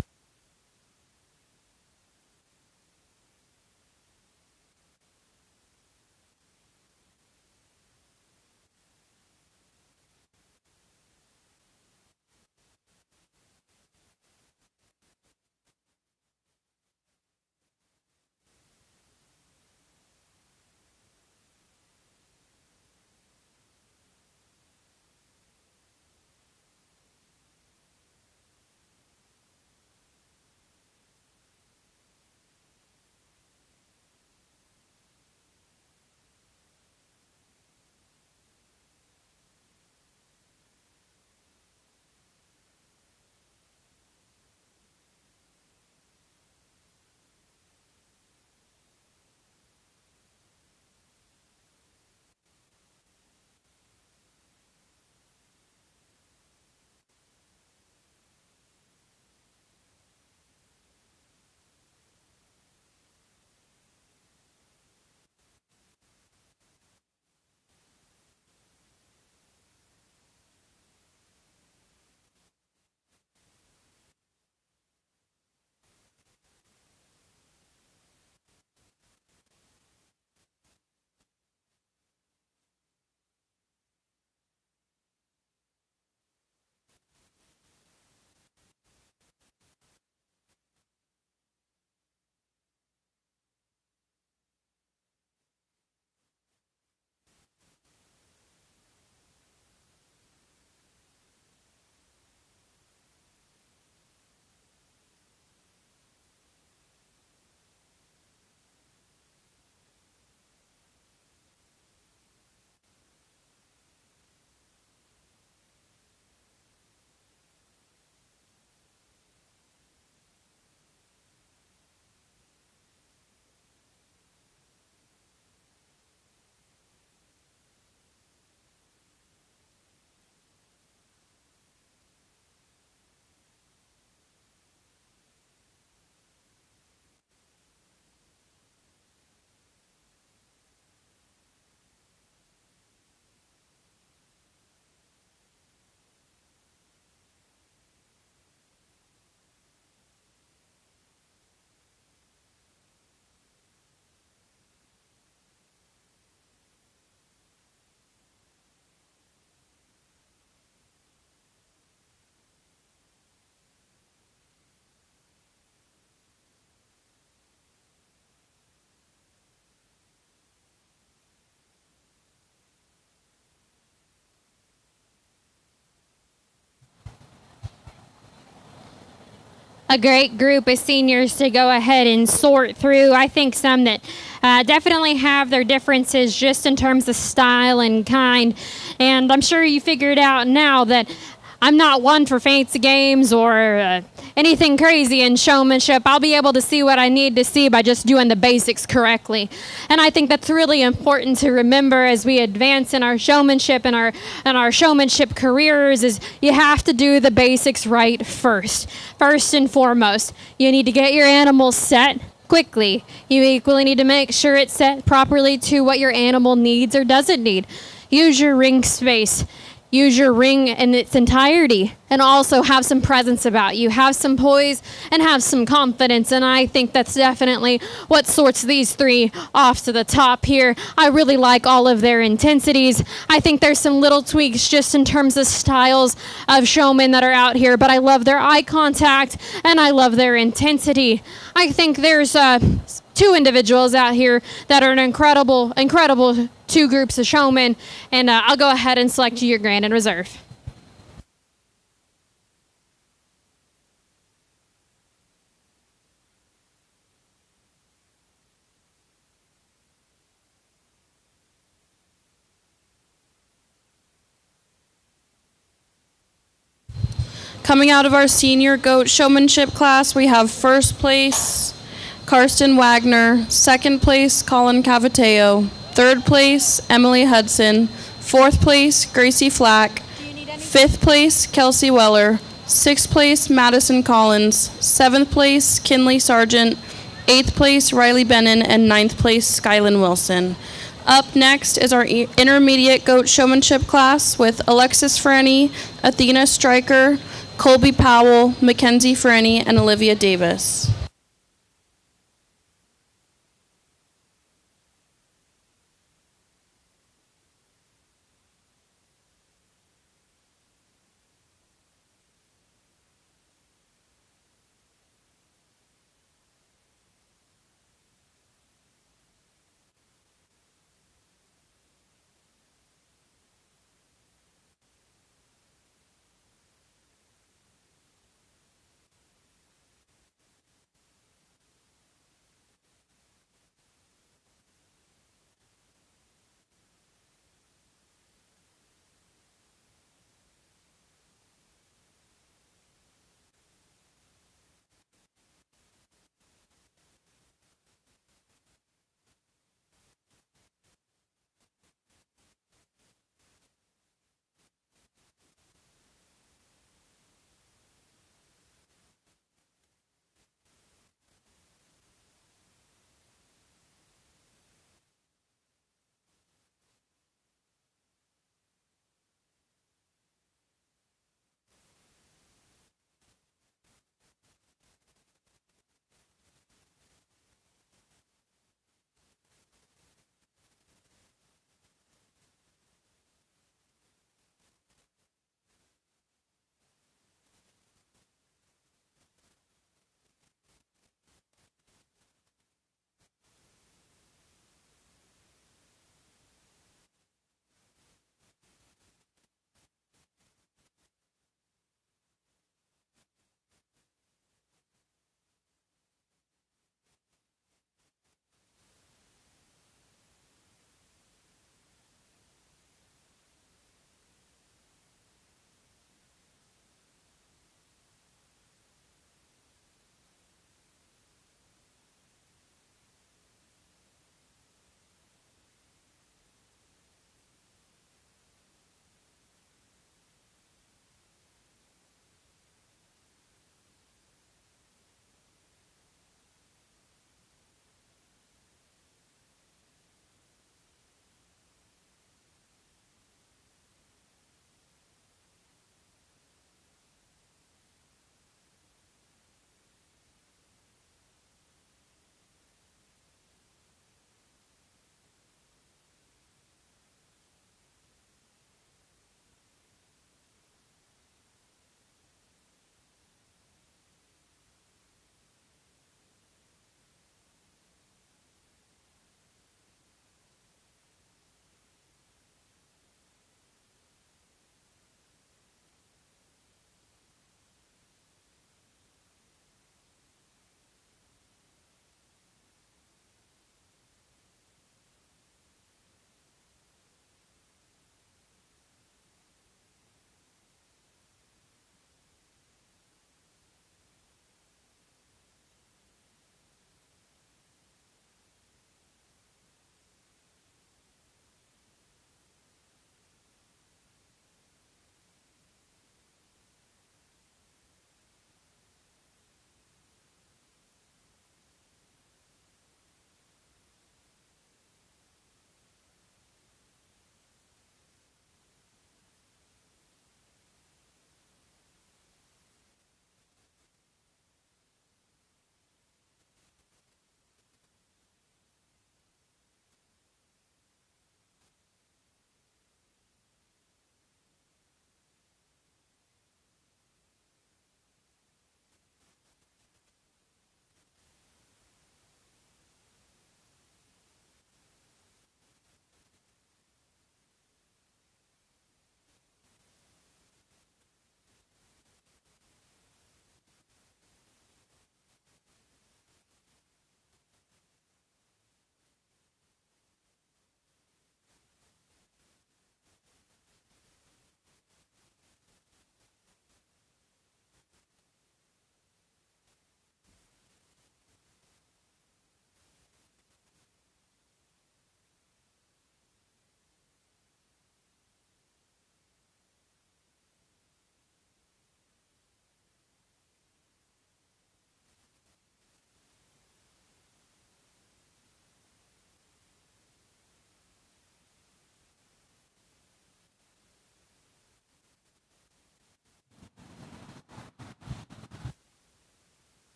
A great group of seniors to go ahead and sort through. I think some that definitely have their differences just in terms of style and kind. And I'm sure you figured out now that I'm not one for fancy games or anything crazy in showmanship. I'll be able to see what I need to see by just doing the basics correctly. And I think that's really important to remember as we advance in our showmanship and our showmanship careers is you have to do the basics right first. First and foremost, you need to get your animals set quickly. You equally need to make sure it's set properly to what your animal needs or doesn't need. Use your ring space. use your ring in its entirety and also have some presence about you, have some poise, and have some confidence. And I think that's definitely what sorts these three off to the top here. I really like all of their intensities. I think there's some little tweaks just in terms of styles of showmen that are out here, but I love their eye contact and I love their intensity. I think there's two individuals out here that are an incredible two groups of showmen, and I'll go ahead and select your Grand and Reserve. Coming out of our senior goat showmanship class, we have first place Karsten Wagner, second place Colin Cavateo, third place Emily Hudson, fourth place Gracie Flack, fifth place Kelsey Weller, sixth place Madison Collins, seventh place Kinley Sargent, eighth place Riley Bennon, and ninth place Skylin Wilson. Up next is our intermediate goat showmanship class with Alexis Franny, Athena Stryker, Colby Powell, Mackenzie Franny, and Olivia Davis.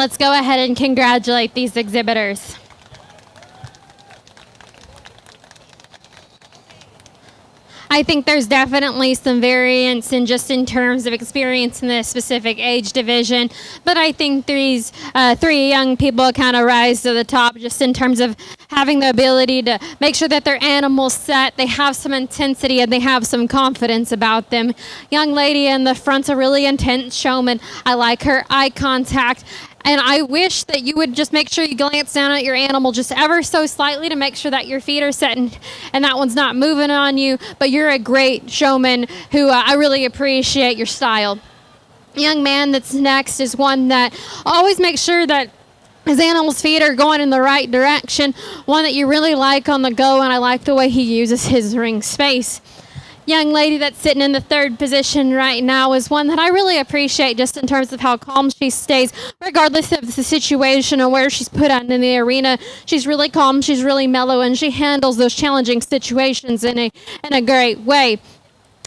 Let's go ahead and congratulate these exhibitors. I think there's definitely some variance in terms of experience in this specific age division, but I think these three young people kind of rise to the top just in terms of having the ability to make sure that their animal's set, they have some intensity, and they have some confidence about them. Young lady in the front's a really intense showman. I like her eye contact. And I wish that you would just make sure you glance down at your animal just ever so slightly to make sure that your feet are set and that one's not moving on you. But you're a great showman who I really appreciate your style. Young man that's next is one that always makes sure that his animal's feet are going in the right direction, one that you really like on the go, and I like the way he uses his ring space. Young lady that's sitting in the third position right now is one that I really appreciate just in terms of how calm she stays, regardless of the situation or where she's put out in the arena. She's really calm, she's really mellow, and she handles those challenging situations in a great way.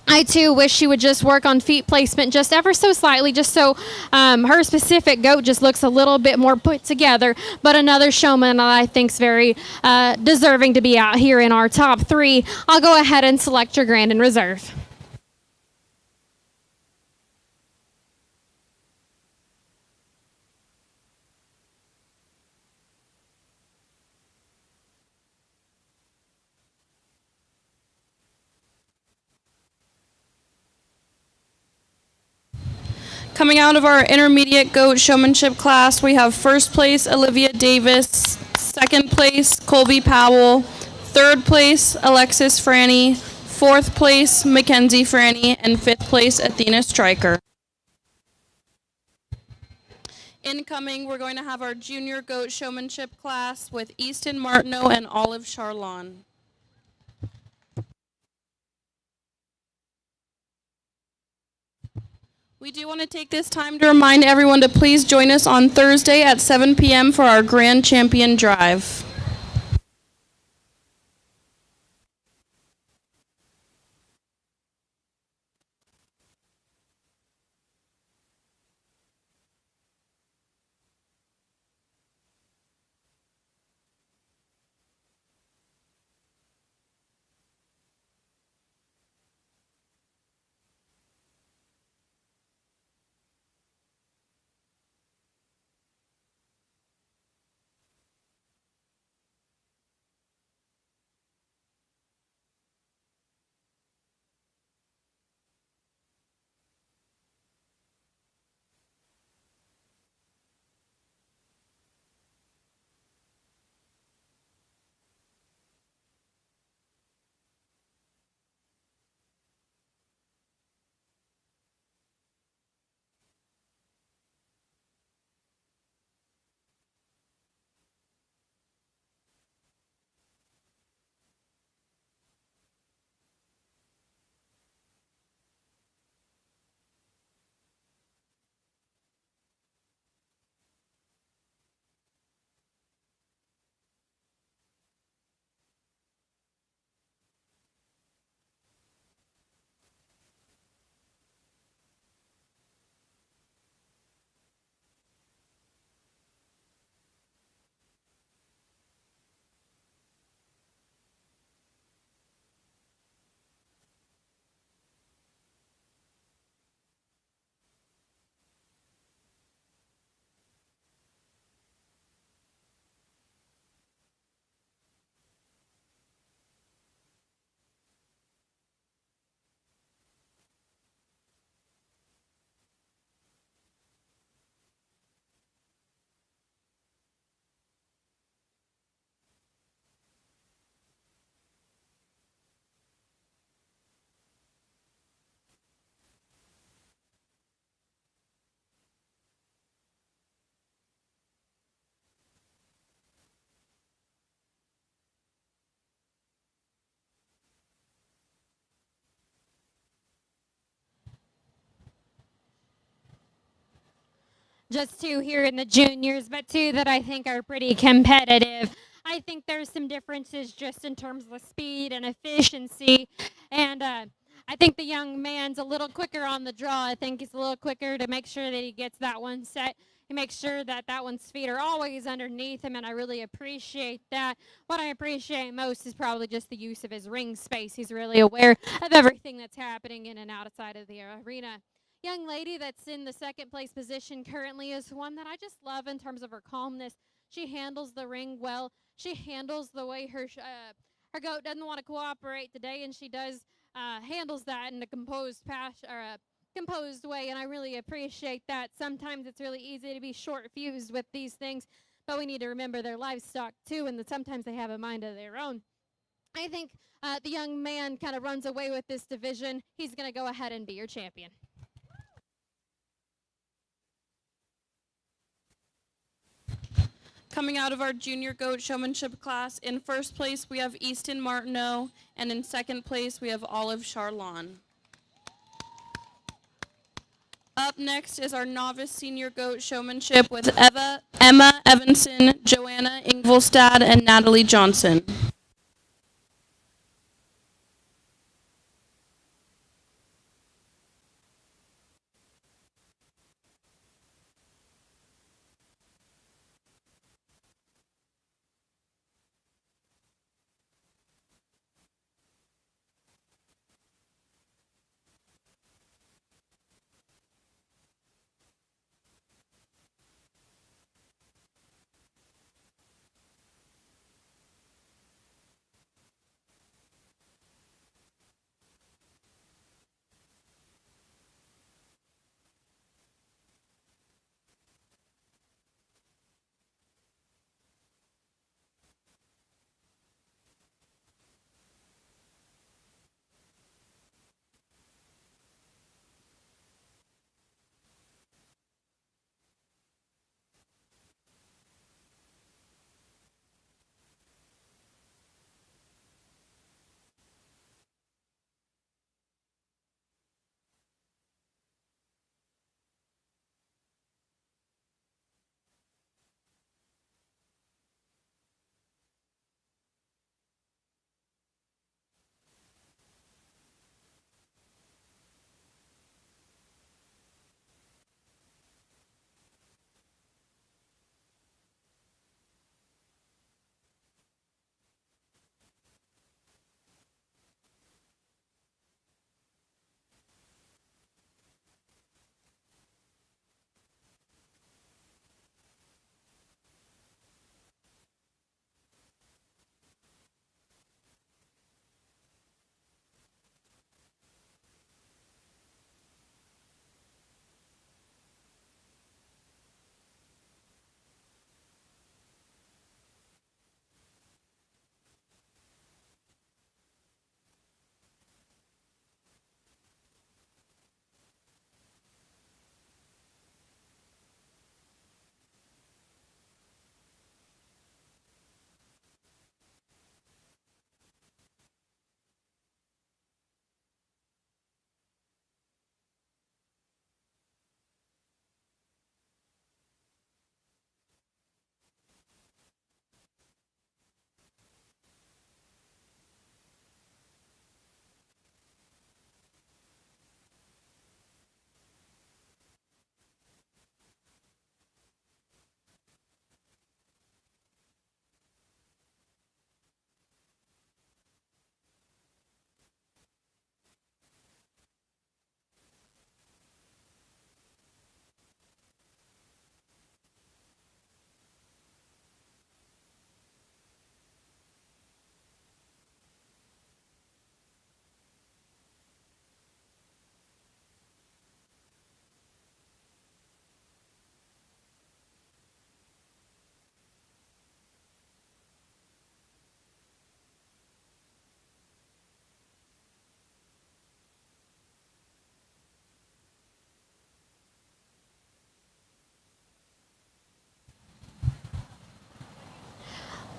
I too wish she would just work on feet placement just ever so slightly, just so her specific goat just looks a little bit more put together. But another showman that I think is very deserving to be out here in our top three. I'll go ahead and select your grand and reserve. Coming out of our intermediate goat showmanship class, we have first place Olivia Davis, second place Colby Powell, third place Alexis Franny, fourth place Mackenzie Franny, and fifth place Athena Stryker. Incoming, we're going to have our junior goat showmanship class with Easton Martineau and Olive Charlon. We do want to take this time to remind everyone to please join us on Thursday at 7 p.m. for our Grand Champion Drive. Just two here in the juniors, but two that I think are pretty competitive. I think there's some differences just in terms of speed and efficiency, and I think the young man's a little quicker on the draw. I think he's a little quicker to make sure that he gets that one set. He makes sure that that one's feet are always underneath him, and I really appreciate that. What I appreciate most is probably just the use of his ring space. He's really aware of everything that's happening in and outside of the arena. Young lady that's in the second place position currently is one that I just love in terms of her calmness. She handles the ring well. She handles the way her goat doesn't want to cooperate today, and she does handles that in a composed way, and I really appreciate that. Sometimes it's really easy to be short fused with these things, but we need to remember their livestock too, and that sometimes they have a mind of their own. I think the young man kind of runs away with this division. He's going to go ahead and be your champion. Coming out of our junior goat showmanship class, in first place we have Easton Martineau, and in second place we have Olive Charlon. Up next is our novice senior goat showmanship with Emma Evanson, Joanna Ingolstad, and Natalie Johnson.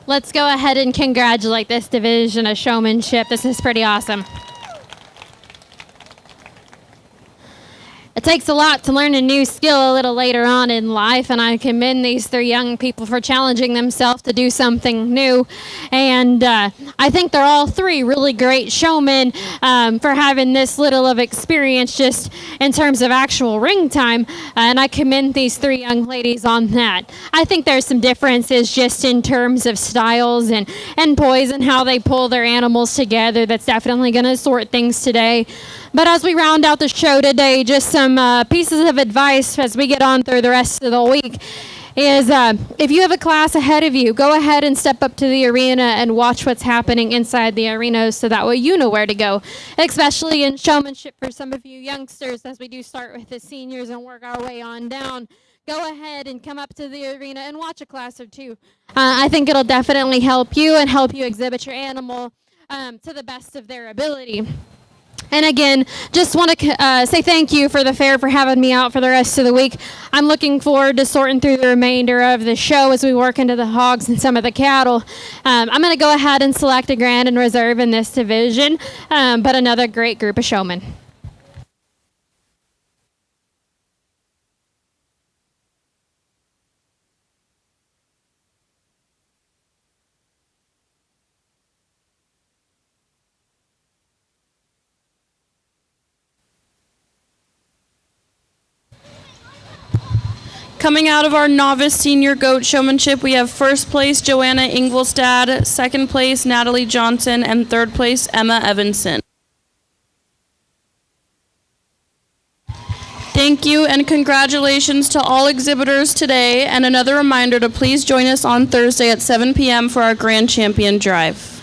Let's go ahead and congratulate this division of showmanship. This is pretty awesome. It takes a lot to learn a new skill a little later on in life, and I commend these 3 young people for challenging themselves to do something new. And I think they're all 3 really great showmen for having this little of experience just in terms of actual ring time, and I commend these 3 young ladies on that. I think there's some differences just in terms of styles and poise and how they pull their animals together. That's definitely going to sort things today. But as we round out the show today, just some pieces of advice as we get on through the rest of the week is if you have a class ahead of you, go ahead and step up to the arena and watch what's happening inside the arena so that way you know where to go, especially in showmanship for some of you youngsters as we do start with the seniors and work our way on down. Go ahead and come up to the arena and watch a class or 2. I think it'll definitely help you and help you exhibit your animal to the best of their ability. And again, just want to say thank you for the fair for having me out for the rest of the week. I'm looking forward to sorting through the remainder of the show as we work into the hogs and some of the cattle. I'm going to go ahead and select a grand and reserve in this division, but another great group of showmen. Coming out of our novice senior goat showmanship, we have first place Joanna Ingolstad, second place Natalie Johnson, and third place Emma Evanson. Thank you and congratulations to all exhibitors today, and another reminder to please join us on Thursday at 7 p.m. for our Grand Champion Drive.